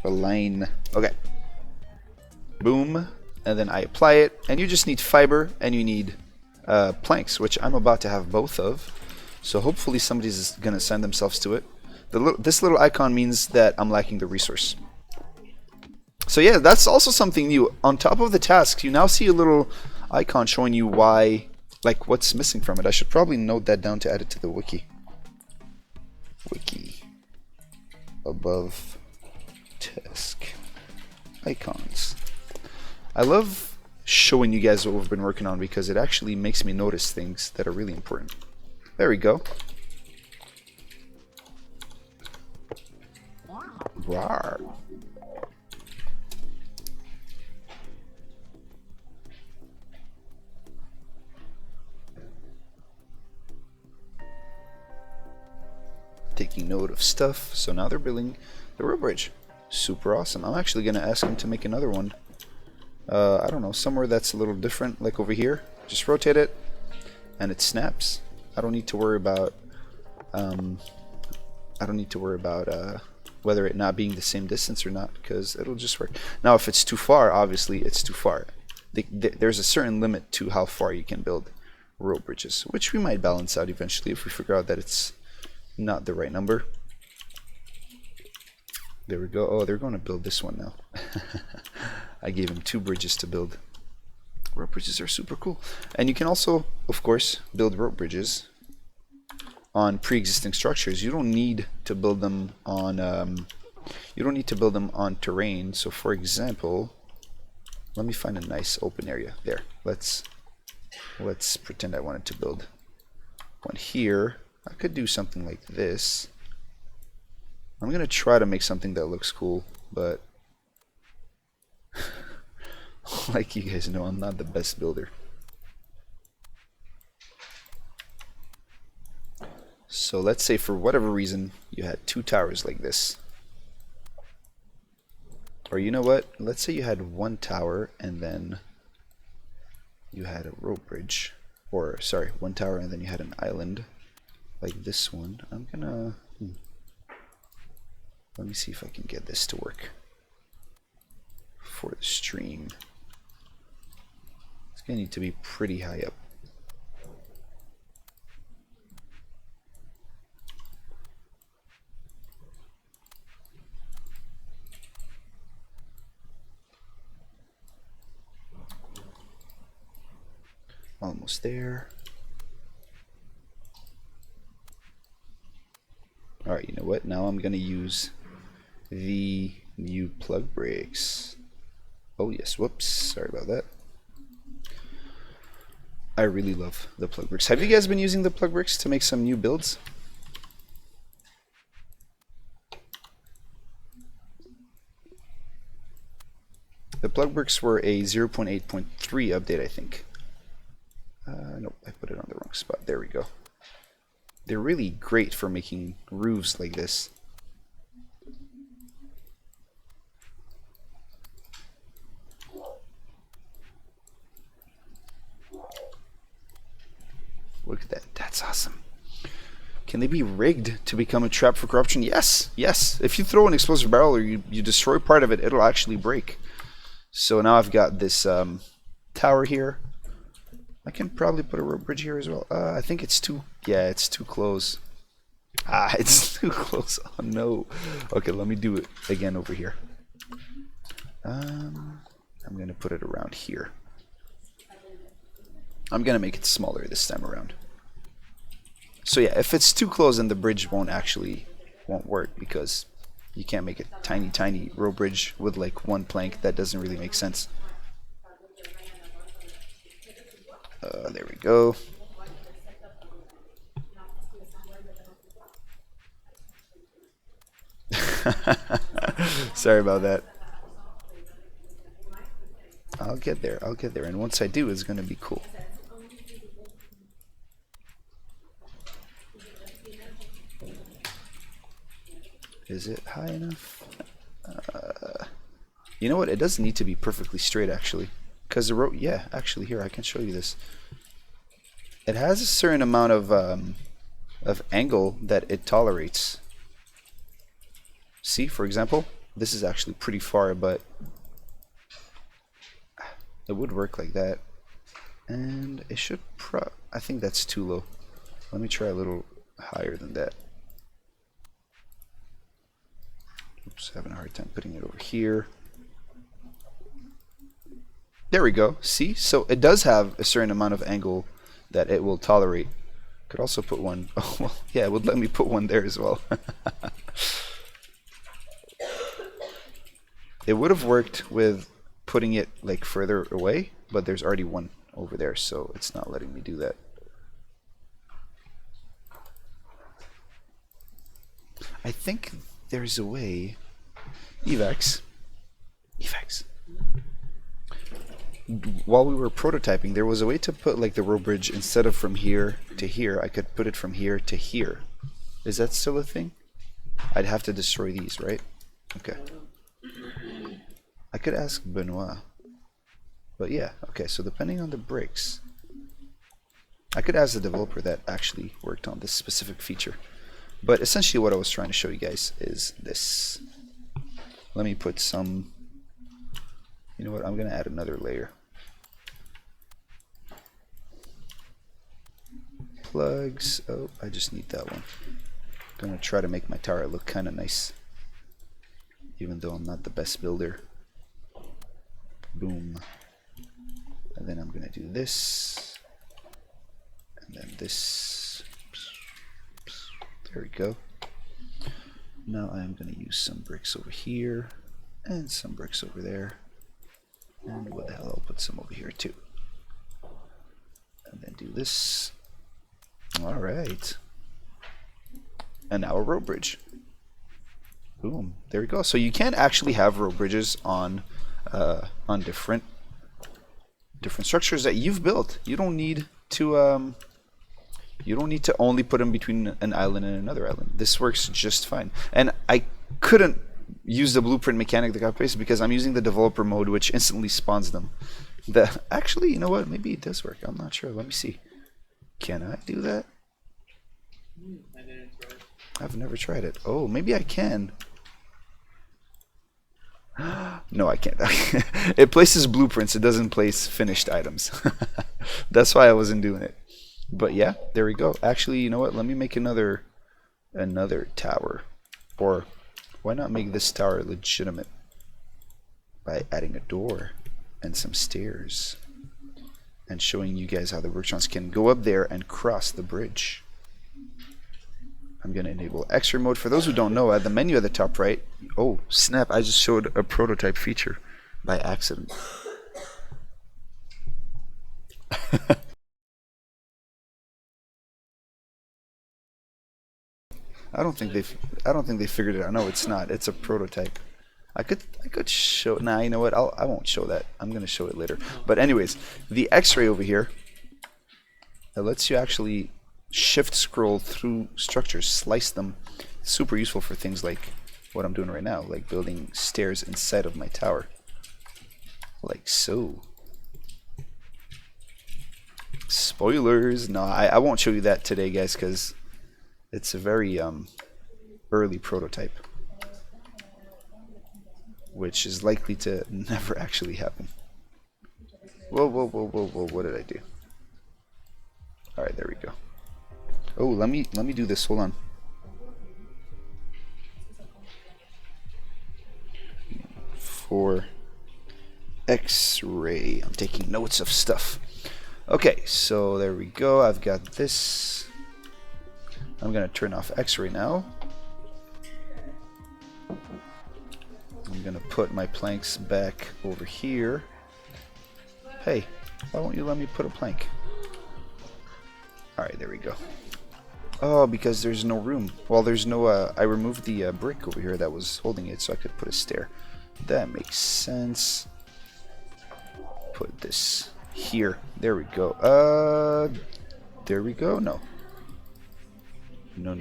align. Okay. Boom. and then I apply it, and you just need fiber and you need planks, which I'm about to have both of. So hopefully somebody's going to send themselves to it. This little icon means that I'm lacking the resource. So yeah, that's also something new. On top of the tasks, you now see a little icon showing you why, like what's missing from it. I should probably note that down to add it to the wiki. Wiki above task icons. I love showing you guys what we've been working on because it actually makes me notice things that are really important. There we go. Rawr. Taking note of stuff. So now they're building the road bridge. Super awesome. I'm actually going to ask them to make another one. I don't know, somewhere that's a little different, like over here. Just rotate it, and it snaps. I don't need to worry about. Whether it not being the same distance or not, because it'll just work. Now, if it's too far, obviously it's too far. There's a certain limit to how far you can build road bridges, which we might balance out eventually if we figure out that it's not the right number. There we go. Oh, they're going to build this one now. I gave them 2 bridges to build. Road bridges are super cool. And you can also, of course, build road bridges on pre-existing structures. You don't need to build them on terrain. So for example, let me find a nice open area. There. Let's pretend I wanted to build one here. I could do something like this. I'm gonna try to make something that looks cool, but like you guys know, I'm not the best builder. So let's say for whatever reason you had 2 towers like this. Or you know what? Let's say you had 1 tower and then you had a road bridge. Or sorry, 1 tower and then you had an island like this one. I'm gonna let me see if I can get this to work for the stream. It's gonna need to be pretty high up. Almost there. Alright, you know what? Now I'm going to use the new plug bricks. Oh yes, whoops, sorry about that. I really love the plug bricks. Have you guys been using the plug bricks to make some new builds? The plug bricks were a 0.8.3 update, I think. Nope, I put it on the wrong spot. There we go. They're really great for making roofs like this. Look at that. That's awesome. Can they be rigged to become a trap for corruption? Yes. Yes. If you throw an explosive barrel or you destroy part of it, it'll actually break. So now I've got this tower here. I can probably put a road bridge here as well. I think it's too... Yeah, it's too close. Ah, it's too close. Oh, no. Okay, let me do it again over here. I'm going to put it around here. I'm going to make it smaller this time around. So yeah, if it's too close, then the bridge won't work because you can't make a tiny, tiny road bridge with like 1 plank. That doesn't really make sense. There we go. Sorry about that. I'll get there. I'll get there. And once I do, it's going to be cool. Is it high enough? You know what? It doesn't need to be perfectly straight, actually. Because the road... Yeah, actually, here, I can show you this. It has a certain amount of angle that it tolerates. See, for example, this is actually pretty far, but it would work like that. And it should I think that's too low. Let me try a little higher than that. Oops, having a hard time putting it over here. There we go. See? So it does have a certain amount of angle that it will tolerate. Could also put one. Oh, well, yeah, it would let me put one there as well. It would have worked with putting it like further away, but there's already one over there, so it's not letting me do that. I think there's a way. Evax. While we were prototyping, there was a way to put like the row bridge, instead of from here to here, I could put it from here to here. Is that still a thing? I'd have to destroy these, right? Okay. I could ask Benoit. But yeah, okay, so depending on the bricks, I could ask the developer that actually worked on this specific feature. But essentially what I was trying to show you guys is this. Let me put some, you know what, I'm gonna add another layer. Plugs, oh, I just need that one. I'm gonna try to make my tower look kinda nice, even though I'm not the best builder. Boom. And then I'm gonna do this, and then this. There we go. Now I'm gonna use some bricks over here, and some bricks over there, and what the hell, I'll put some over here too. And then do this. Alright. And now a row bridge. Boom. There we go. So you can actually have row bridges on different structures that you've built. You don't need to only put them between an island and another island. This works just fine. And I couldn't use the blueprint mechanic that got pasted because I'm using the developer mode, which instantly spawns them. Actually, you know what? Maybe it does work. I'm not sure. Let me see. Can I do that? I didn't try it. I've never tried it. Oh, maybe I can. No, I can't. It places blueprints. It doesn't place finished items. That's why I wasn't doing it. But yeah, there we go. Actually, you know what? Let me make another tower. Or why not make this tower legitimate by adding a door and some stairs and showing you guys how the worktrons can go up there and cross the bridge. I'm going to enable X-ray mode. For those who don't know, at the menu at the top right, oh snap, I just showed a prototype feature by accident. I don't think they figured it out. No, it's not. It's a prototype. I could show. Nah, you know what? I won't show that. I'm gonna show it later. But anyways, the X-ray over here, it lets you actually shift scroll through structures, slice them. Super useful for things like what I'm doing right now, like building stairs inside of my tower, like so. Spoilers. No, I won't show you that today, guys, because it's a very early prototype, which is likely to never actually happen. Whoa, whoa, whoa, whoa, whoa, what did I do? Alright, there we go. Oh, let me do this, hold on. For X-ray, I'm taking notes of stuff. Okay, so there we go, I've got this. I'm gonna turn off X-ray now. I'm gonna put my planks back over here. Hey, why won't you let me put a plank? Alright, there we go. Oh, because there's no room. Well, there's no, I removed the brick over here that was holding it so I could put a stair. That makes sense. Put this here. There we go. There we go. No. No.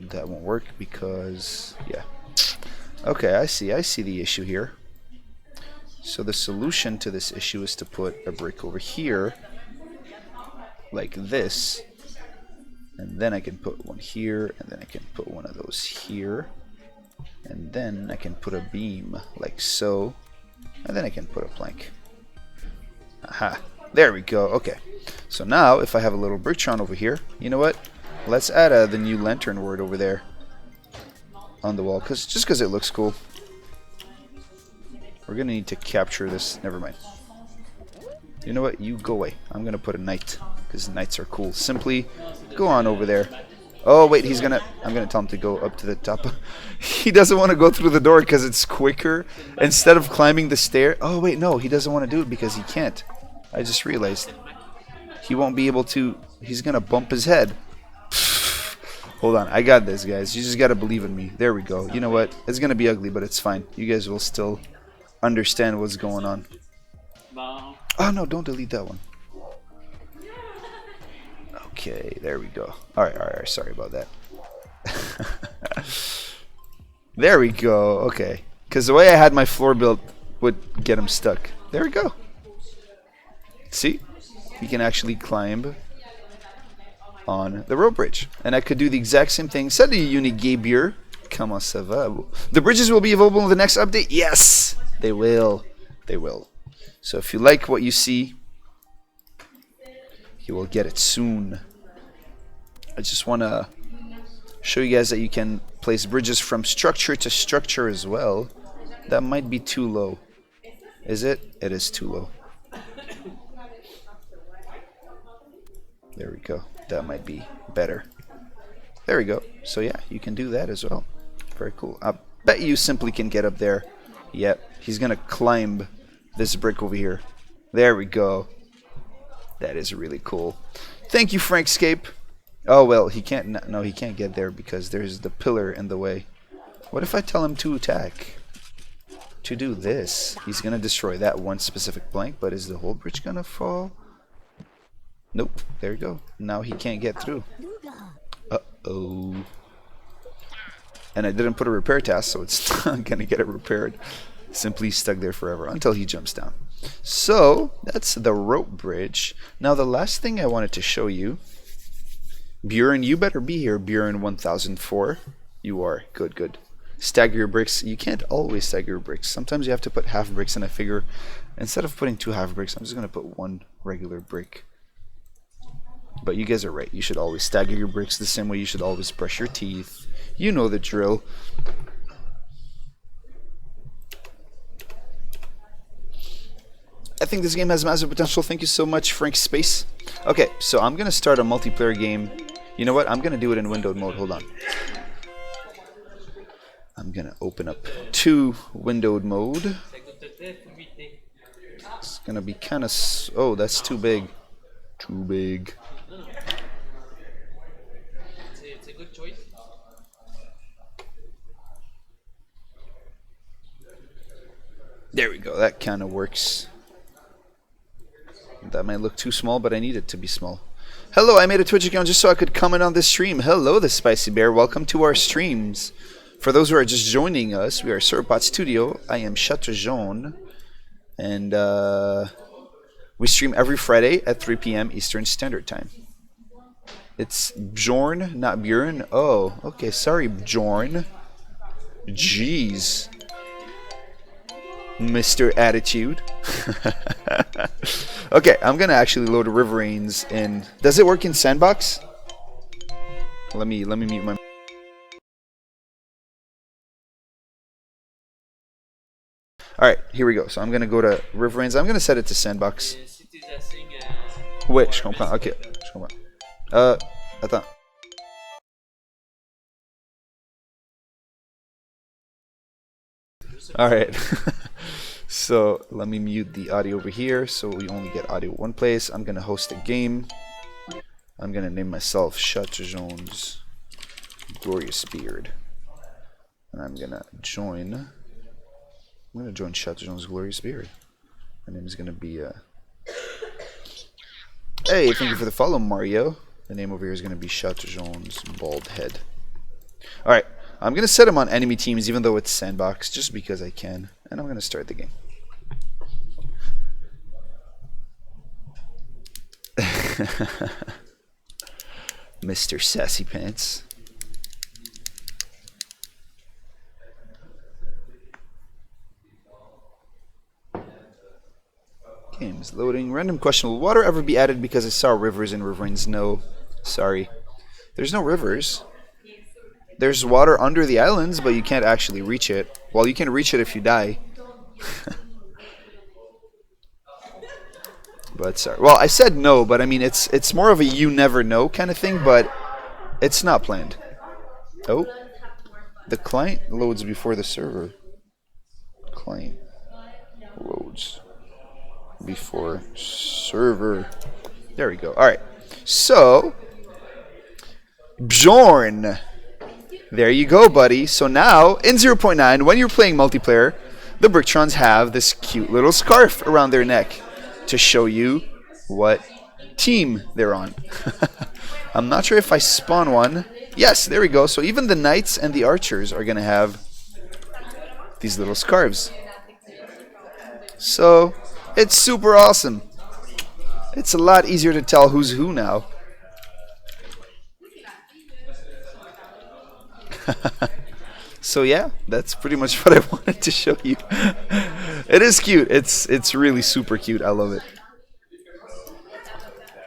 That won't work because, yeah. Okay, I see the issue here. So the solution to this issue is to put a brick over here, like this, and then I can put one here, and then I can put one of those here, and then I can put a beam like so, And then I can put a plank. Aha. There we go. Okay. So now, if I have a little Bricktron over here, you know what? Let's add the new lantern word over there on the wall, just because it looks cool. We're going to need to capture this. Never mind. You know what? You go away. I'm going to put a knight, because knights are cool. Simply go on over there. Oh, wait, I'm going to tell him to go up to the top. He doesn't want to go through the door because it's quicker. Instead of climbing the stair. Oh, wait, no, he doesn't want to do it because he can't. I just realized. He won't be able to. He's going to bump his head. Hold on. I got this, guys. You just got to believe in me. There we go. You know what? It's going to be ugly, but it's fine. You guys will still understand what's going on. Oh, no, don't delete that one. Okay, there we go. Alright, sorry about that. There we go, okay. Because the way I had my floor built would get him stuck. There we go. See? He can actually climb on the rope bridge. And I could do the exact same thing. Salut, Unigabier. Comment ça va? The bridges will be available in the next update? Yes! They will. They will. So if you like what you see, you will get it soon. I just want to show you guys that you can place bridges from structure to structure as well. That might be too low. Is it? It is too low. There we go. That might be better. There we go. So yeah, you can do that as well. Very cool. I bet you simply can get up there. Yep. He's going to climb this brick over here. There we go. That is really cool. Thank you, Frankscape. Oh, well, he can't. No, he can't get there because there's the pillar in the way. What if I tell him to attack? To do this. He's going to destroy that one specific plank, but is the whole bridge going to fall? Nope. There you go. Now he can't get through. Uh-oh. And I didn't put a repair task, so it's not going to get it repaired. Simply stuck there forever until he jumps down. So, that's the rope bridge. Now, the last thing I wanted to show you. Buren, you better be here, Buren 1004. You are. Good, good. Stagger your bricks. You can't always stagger your bricks. Sometimes you have to put half bricks, and I figure instead of putting 2 half bricks, I'm just going to put 1 regular brick. But you guys are right. You should always stagger your bricks the same way you should always brush your teeth. You know the drill. I think this game has massive potential. Thank you so much, Frank Space. Okay, so I'm going to start a multiplayer game. You know what? I'm going to do it in windowed mode. Hold on. I'm going to open up to windowed mode. It's going to be kind of... Oh, that's too big. Too big. It's a good choice. There we go. That kind of works. That might look too small, but I need it to be small. Hello, I made a Twitch account just so I could comment on this stream. Hello, the Spicy Bear. Welcome to our streams. For those who are just joining us, we are Sauropod Studio. I am Chateau Jaune. And we stream every Friday at 3 p.m. Eastern Standard Time. It's Bjorn, not Buren. Oh, okay. Sorry, Bjorn. Jeez. Mr. Attitude. Okay, I'm gonna actually load Riverrains in. Does it work in Sandbox? Let me mute my. All right, here we go. So I'm gonna go to Riverrains. I'm gonna set it to Sandbox. Ouais, je comprends. Ok, je comprends. Attends. All right. So let me mute the audio over here so we only get audio one place. I'm gonna host a game. I'm gonna name myself Chateau Jaune's Glorious Beard, and I'm gonna join Chateau Jaune's Glorious Beard. My name is gonna be Hey, thank you for the follow, Mario. The name over here is gonna be Chateau Jaune's Bald Head. All right. I'm gonna set him on enemy teams even though it's Sandbox, just because I can, and I'm gonna start the game. Mr. Sassy Pants. games. Loading. Random question. Will water ever be added because I saw rivers and riverines? No. Sorry. There's no rivers. There's water under the islands, but you can't actually reach it. Well, you can reach it if you die. But sorry. Well, I said no, but I mean it's more of a you never know kind of thing, but it's not planned. Oh. The client loads before the server. Client loads before server. There we go. All right. So, Bjorn. There you go, buddy. So now, in 0.9, when you're playing multiplayer, the Brictrons have this cute little scarf around their neck to show you what team they're on. I'm not sure if I spawn one. Yes, there we go. So even the knights and the archers are going to have these little scarves. So it's super awesome. It's a lot easier to tell who's who now. So yeah, that's pretty much what I wanted to show you. It is cute. It's really super cute. I love it.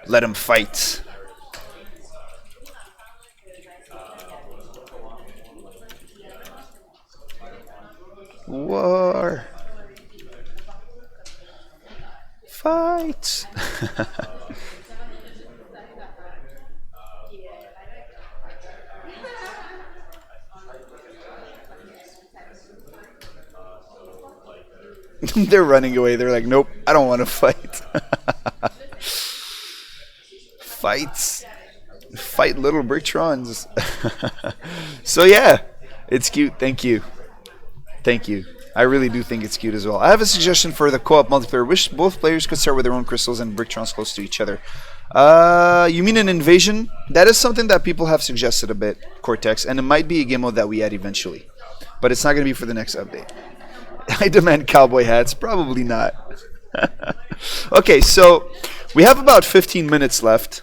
Let them fight. War. Fight. They're running away. They're like, nope, I don't want to fight. Fights. Fight little Brictrons. So yeah, it's cute. Thank you. Thank you. I really do think it's cute as well. I have a suggestion for the co-op multiplayer. Wish both players could start with their own crystals and Brictrons close to each other. You mean an invasion? That is something that people have suggested a bit, Cortex, and it might be a game mode that we add eventually. But it's not going to be for the next update. I demand cowboy hats. Probably not. Okay, so we have about 15 minutes left.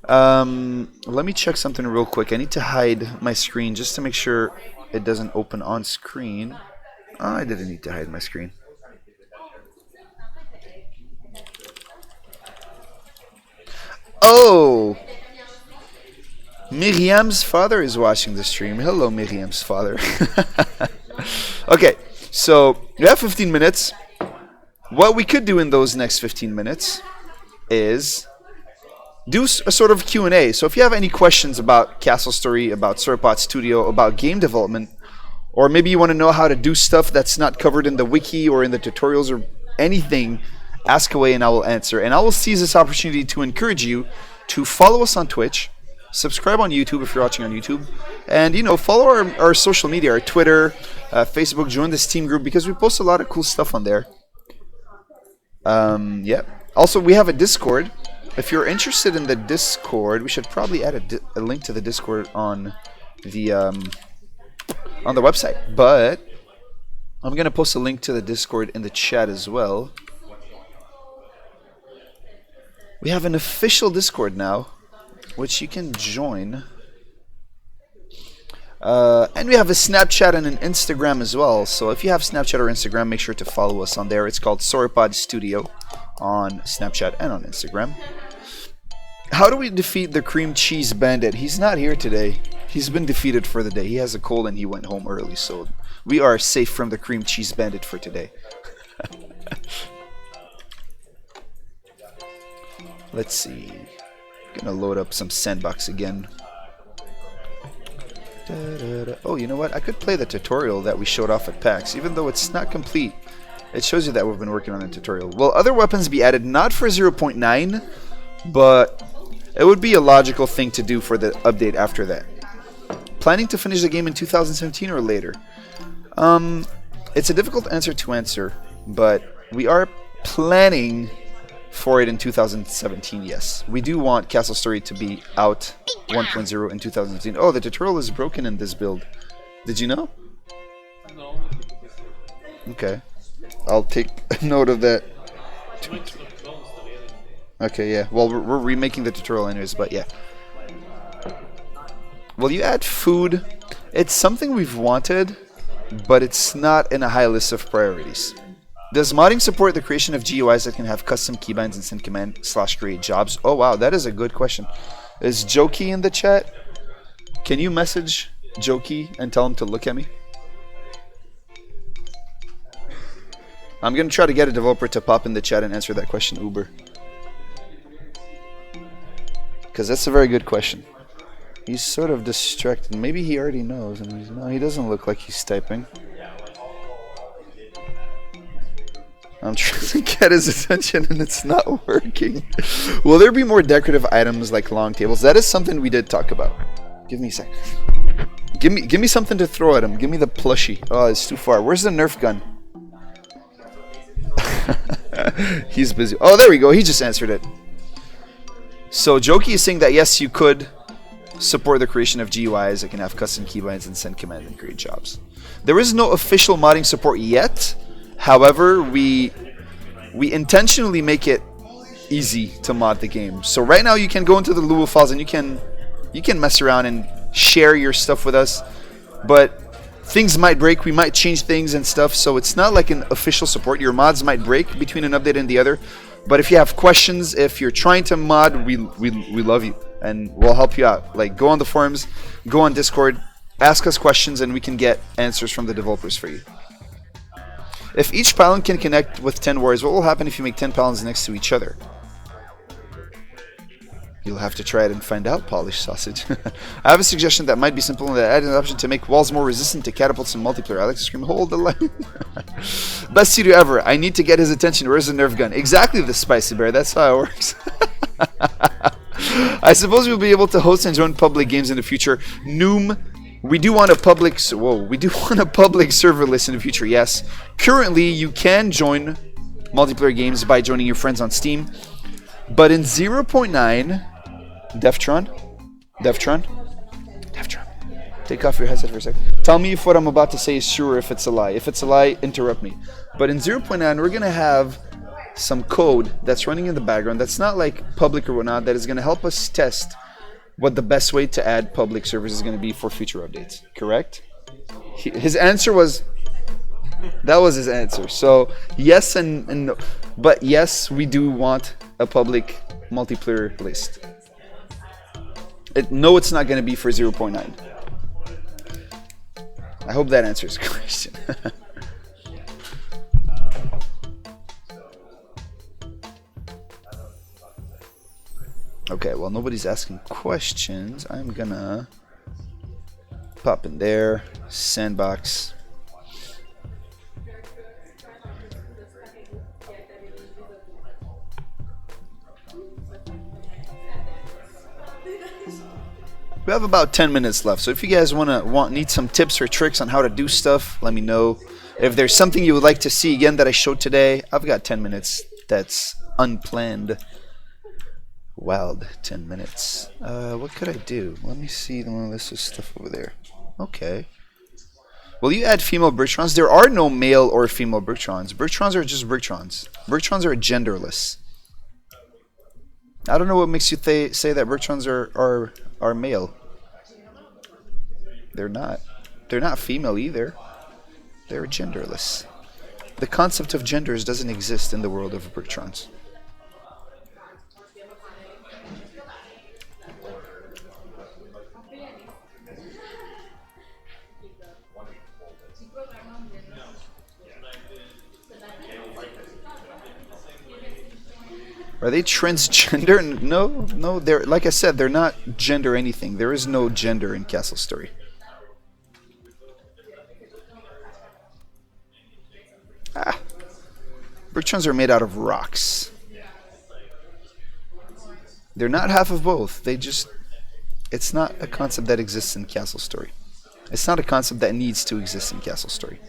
Let me check something real quick. I need to hide my screen just to make sure it doesn't open on screen. Oh, I didn't need to hide my screen. Oh! Miriam's father is watching the stream. Hello, Miriam's father. Okay, so we have 15 minutes. What we could do in those next 15 minutes is do a sort of Q&A. So if you have any questions about Castle Story, about Sauropod Studio, about game development, or maybe you want to know how to do stuff that's not covered in the wiki or in the tutorials or anything, ask away and I will answer. And I will seize this opportunity to encourage you to follow us on Twitch, subscribe on YouTube if you're watching on YouTube, and follow our social media, our Twitter, Facebook, join this team group because we post a lot of cool stuff on there. Yeah. Also, we have a Discord. If you're interested in the Discord, we should probably add a link to the Discord on the website. But I'm going to post a link to the Discord in the chat as well. We have an official Discord now, which you can join. And we have a Snapchat and an Instagram as well. So if you have Snapchat or Instagram, make sure to follow us on there. It's called Sauropod Studio on Snapchat and on Instagram. How do we defeat the cream cheese bandit? He's not here today. He's been defeated for the day. He has a cold and he went home early. So we are safe from the cream cheese bandit for today. Let's see. Gonna load up some sandbox again. Oh, you know what? I could play the tutorial that we showed off at PAX, even though it's not complete. It shows you that we've been working on the tutorial. Will other weapons be added? Not for 0.9, but it would be a logical thing to do for the update after that. Planning to finish the game in 2017 or later? It's a difficult answer to answer, but we are planning for it in 2017, yes. We do want Castle Story to be out 1.0 in 2017. Oh, the tutorial is broken in this build. Did you know? No. Okay. I'll take a note of that. Okay, yeah. Well, we're remaking the tutorial anyways, but yeah. Will you add food? It's something we've wanted, but it's not in a high list of priorities. Does modding support the creation of GUIs that can have custom keybinds and send command slash create jobs? Oh wow, that is a good question. Is Jokey in the chat? Can you message Jokey and tell him to look at me? I'm gonna try to get a developer to pop in the chat and answer that question, Uber. Because that's a very good question. He's sort of distracted. Maybe he already knows. And no, he doesn't look like he's typing. I'm trying to get his attention and it's not working. Will there be more decorative items like long tables? That is something we did talk about. Give me a sec. Give me something to throw at him. Give me the plushie. Oh, it's too far. Where's the Nerf gun? He's busy. Oh, there we go. He just answered it. So Jokey is saying that yes, you could support the creation of GUIs that can have custom keybinds and send commands and create jobs. There is no official modding support yet. However, we intentionally make it easy to mod the game. So right now you can go into the Lua files and you can mess around and share your stuff with us. But things might break, we might change things and stuff. So it's not like an official support. Your mods might break between an update and the other. But if you have questions, if you're trying to mod, we love you and we'll help you out. Like go on the forums, go on Discord, ask us questions and we can get answers from the developers for you. If each pylon can connect with 10 warriors, what will happen if you make 10 pylons next to each other? You'll have to try it and find out, Polish Sausage. I have a suggestion that might be simple and that add an option to make walls more resistant to catapults and multiplayer. I like to scream, hold the line. Best studio ever. I need to get his attention. Where's the Nerf gun? Exactly, the Spicy Bear. That's how it works. I suppose we'll be able to host and join public games in the future. Noom. We do want a public server list in the future, yes. Currently, you can join multiplayer games by joining your friends on Steam. But in 0.9, Deftron, take off your headset for a second. Tell me if what I'm about to say is true or if it's a lie. If it's a lie, interrupt me. But in 0.9, we're going to have some code that's running in the background that's not like public or whatnot, that is going to help us test what the best way to add public servers is going to be for future updates. Correct? His answer was... That was his answer. So, yes and no. But yes, we do want a public multiplayer list. No, it's not going to be for 0.9. I hope that answers the question. Okay, well, nobody's asking questions. I'm gonna pop in there. Sandbox. We have about 10 minutes left, so if you guys need some tips or tricks on how to do stuff, let me know. If there's something you would like to see again that I showed today, I've got 10 minutes. That's unplanned. Wild 10 minutes. What could I do? Let me see the list of stuff over there. Okay. Will you add female Bertrons? There are no male or female Bertrons. Bertrons are just Bertrons. Bertrons are genderless. I don't know what makes you say that Bertrons are male. They're not. They're not female either. They're genderless. The concept of genders doesn't exist in the world of Bertrons. Are they transgender? No. They're, like I said, they're not gender anything. There is no gender in Castle Story. Bertrons are made out of rocks. They're not half of both. It's not a concept that exists in Castle Story. It's not a concept that needs to exist in Castle Story.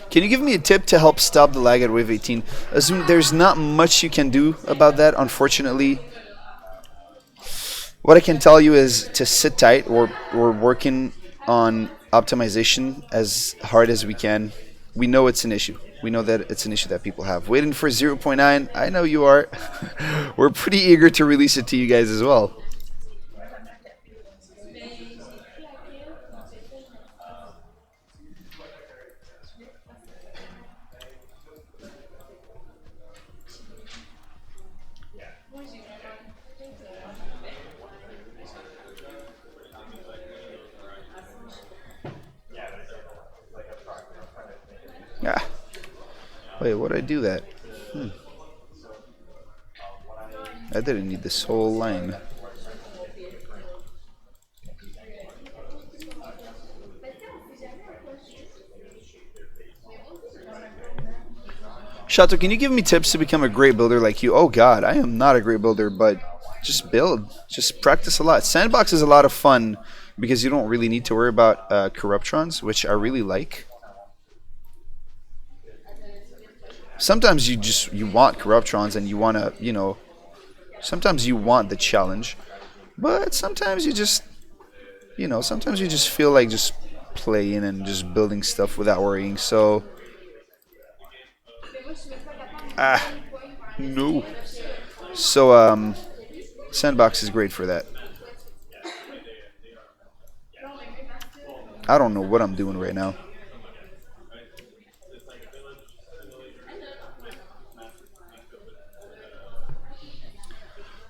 Can you give me a tip to help stop the lag at Wave 18? There's not much you can do about that, unfortunately. What I can tell you is to sit tight. We're working on optimization as hard as we can. We know it's an issue. We know that it's an issue that people have. Waiting for 0.9. I know you are. We're pretty eager to release it to you guys as well. Ah. Wait, what did I do that? I didn't need this whole line. Shato, can you give me tips to become a great builder like you? Oh god, I am not a great builder, but just build. Just practice a lot. Sandbox is a lot of fun because you don't really need to worry about corruptrons, which I really like. Sometimes you want corruptrons and you want to, sometimes you want the challenge, but sometimes sometimes you just feel like just playing and just building stuff without worrying. So no. So Sandbox is great for that. I don't know what I'm doing right now.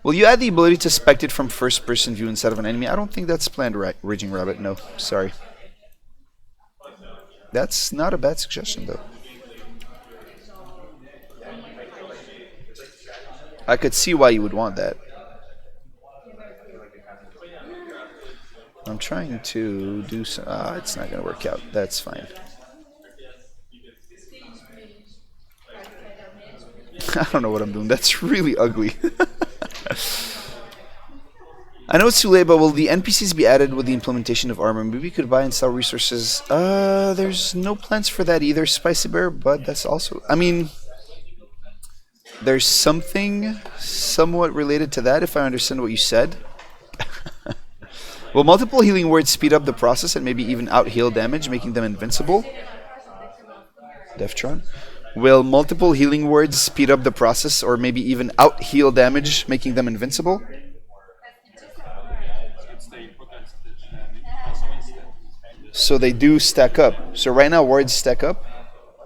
Will you add the ability to spectate from first person view instead of an enemy? I don't think that's planned, right, Raging Rabbit. No, sorry. That's not a bad suggestion, though. I could see why you would want that. I'm trying to do some. It's not going to work out. That's fine. I don't know what I'm doing. That's really ugly. I know it's too late, but will the NPCs be added with the implementation of armor? Maybe we could buy and sell resources. There's no plans for that either, Spicy Bear, but that's also... I mean, there's something somewhat related to that, if I understand what you said. Will multiple healing words speed up the process and maybe even out-heal damage, making them invincible? Deftron? Will multiple healing words speed up the process or maybe even out-heal damage, making them invincible? So they do stack up. So right now words stack up?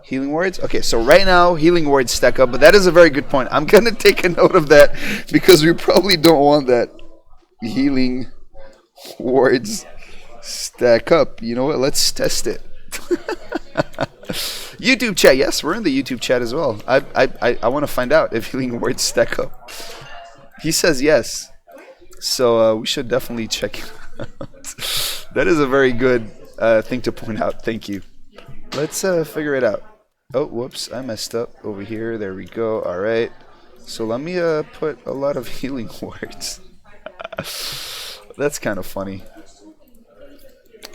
Healing words? Okay, so right now healing words stack up, but that is a very good point. I'm going to take a note of that because we probably don't want that. Healing words stack up. You know what? Let's test it. YouTube chat, yes, we're in the YouTube chat as well. I want to find out if healing words stack up. He says yes, so we should definitely check it out. That is a very good thing to point out. Thank you. Let's figure it out. Oh, whoops, I messed up over here. There we go. All right. So let me put a lot of healing words. That's kind of funny.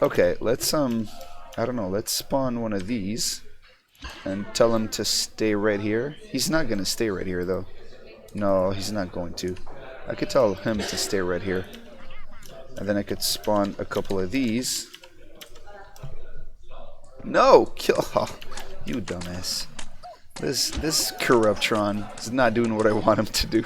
Okay, let's I don't know. Let's spawn one of these. And tell him to stay right here. He's not going to stay right here, though. No, he's not going to. I could tell him to stay right here. And then I could spawn a couple of these. No! Kill. Oh, you dumbass. This Corruptron is not doing what I want him to do.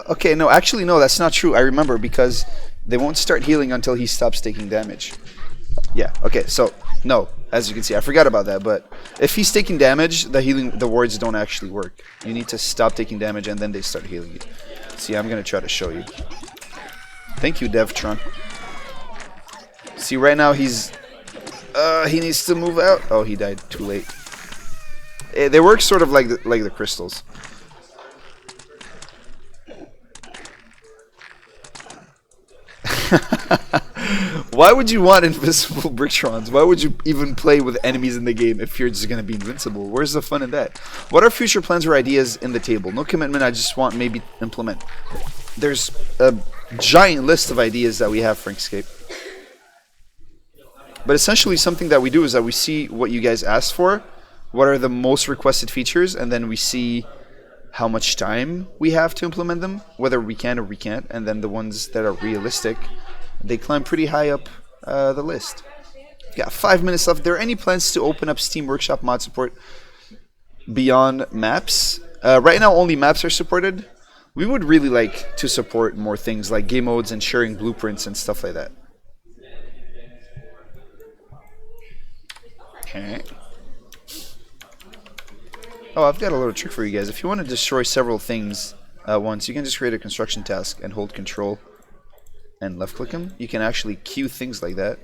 Okay, no, actually, no, that's not true. I remember because they won't start healing until he stops taking damage. Yeah, okay, so, no, as you can see, I forgot about that, but if he's taking damage, the words don't actually work. You need to stop taking damage and then they start healing you. See, I'm going to try to show you. Thank you, Devtron. See, right now he needs to move out. Oh, he died too late. They work sort of like the crystals. Why would you want invisible Brictrons? Why would you even play with enemies in the game if you're just going to be invincible? Where's the fun in that? What are future plans or ideas in the table? No commitment, I just want maybe implement. There's a giant list of ideas that we have for Inkscape. But essentially something that we do is that we see what you guys asked for, what are the most requested features, and then we see how much time we have to implement them, whether we can or we can't, and then the ones that are realistic, they climb pretty high up the list. Got 5 minutes left. There any plans to open up Steam Workshop mod support beyond maps? Right now, only maps are supported. We would really like to support more things like game modes and sharing blueprints and stuff like that. Okay. Oh, I've got a little trick for you guys. If you want to destroy several things at once, you can just create a construction task and hold Control and left click them. You can actually queue things like that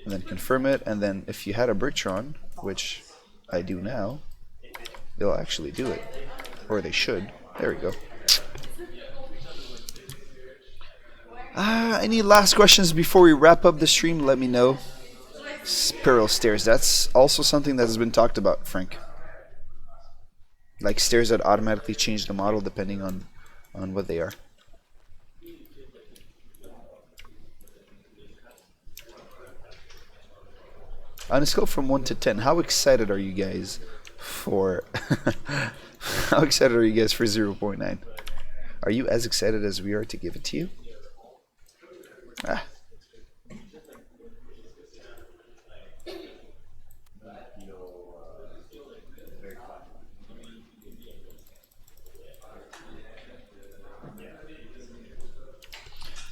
and then confirm it. And then if you had a Bricktron, which I do now, they'll actually do it, or they should. There we go. Any last questions before we wrap up the stream? Let me know. Spiral stairs. That's also something that has been talked about, Frank. Like stairs that automatically change the model depending on what they are. On a scale from 1 to 10, how excited are you guys for how excited are you guys for 0.9? Are you as excited as we are to give it to you? Ah.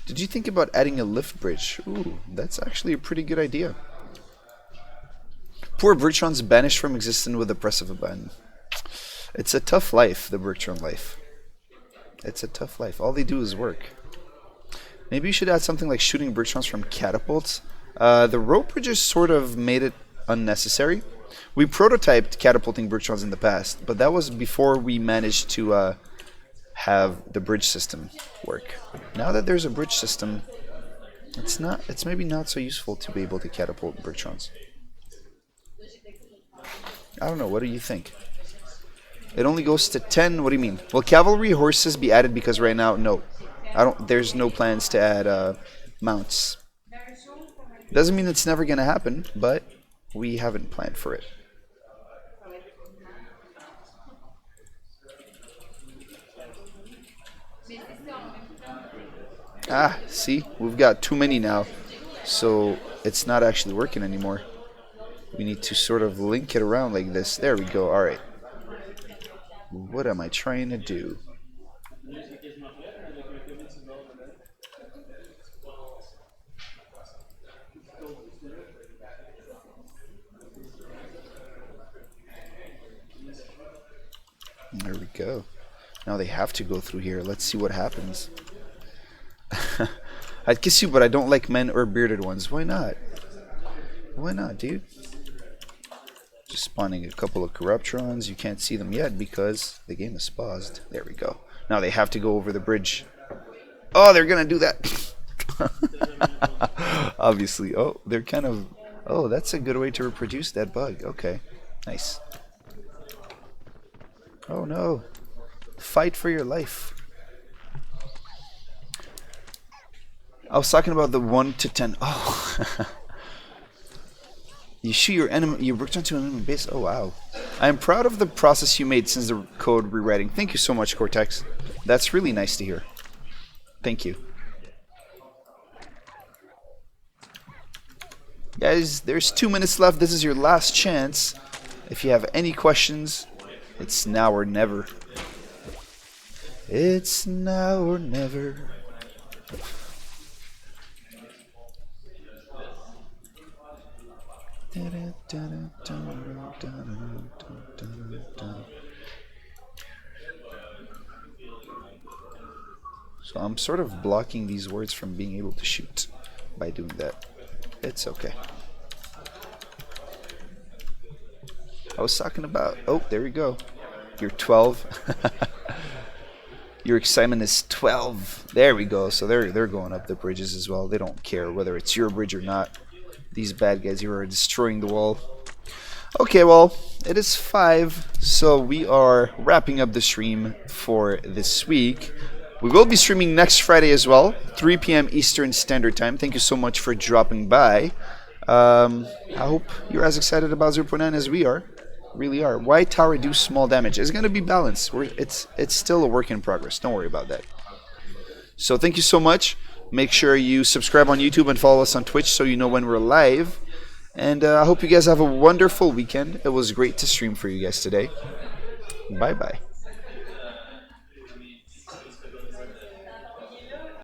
Did you think about adding a lift bridge? Ooh, that's actually a pretty good idea. Poor Bertrand's banished from existence with the press of a button. It's a tough life, the Bertrand life. It's a tough life. All they do is work. Maybe you should add something like shooting Bertrands from catapults. The rope bridges sort of made it unnecessary. We prototyped catapulting Bertrands in the past, but that was before we managed to have the bridge system work. Now that there's a bridge system, it's maybe not so useful to be able to catapult Bertrands. I don't know, what do you think? It only goes to 10. What do you mean? Will cavalry horses be added? Because right now, no. There's no plans to add mounts. Doesn't mean it's never gonna happen, but we haven't planned for it. Ah, see? We've got too many now. So it's not actually working anymore. We need to sort of link it around like this. There we go. Alright. What am I trying to do? There we go. Now they have to go through here. Let's see what happens. I'd kiss you, but I don't like men or bearded ones. Why not? Why not, dude? Just spawning a couple of Corruptrons. You can't see them yet because the game is paused. There we go. Now they have to go over the bridge. Oh, they're gonna do that. Obviously. Oh, they're kind of... Oh, that's a good way to reproduce that bug. Okay. Nice. Oh no. Fight for your life. I was talking about the 1 to 10. Oh. You shoot your enemy, you worked onto an enemy base. Oh wow. I am proud of the process you made since the code rewriting. Thank you so much, Cortex. That's really nice to hear. Thank you. Guys, there's 2 minutes left. This is your last chance. If you have any questions, it's now or never. It's now or never. So I'm sort of blocking these words from being able to shoot by doing that. It's okay. I was talking about... Oh, there we go. You're 12. Your excitement is 12. There we go. So they're going up the bridges as well. They don't care whether it's your bridge or not. These bad guys here are destroying the wall. Okay, well, it is 5, so we are wrapping up the stream for this week. We will be streaming next Friday as well, 3 p.m. Eastern Standard Time. Thank you so much for dropping by. I hope you're as excited about 0.9 as we are. Really are. Why tower do small damage? It's going to be balanced. It's still a work in progress. Don't worry about that. So thank you so much. Make sure you subscribe on YouTube and follow us on Twitch so you know when we're live. And I hope you guys have a wonderful weekend. It was great to stream for you guys today. Bye bye.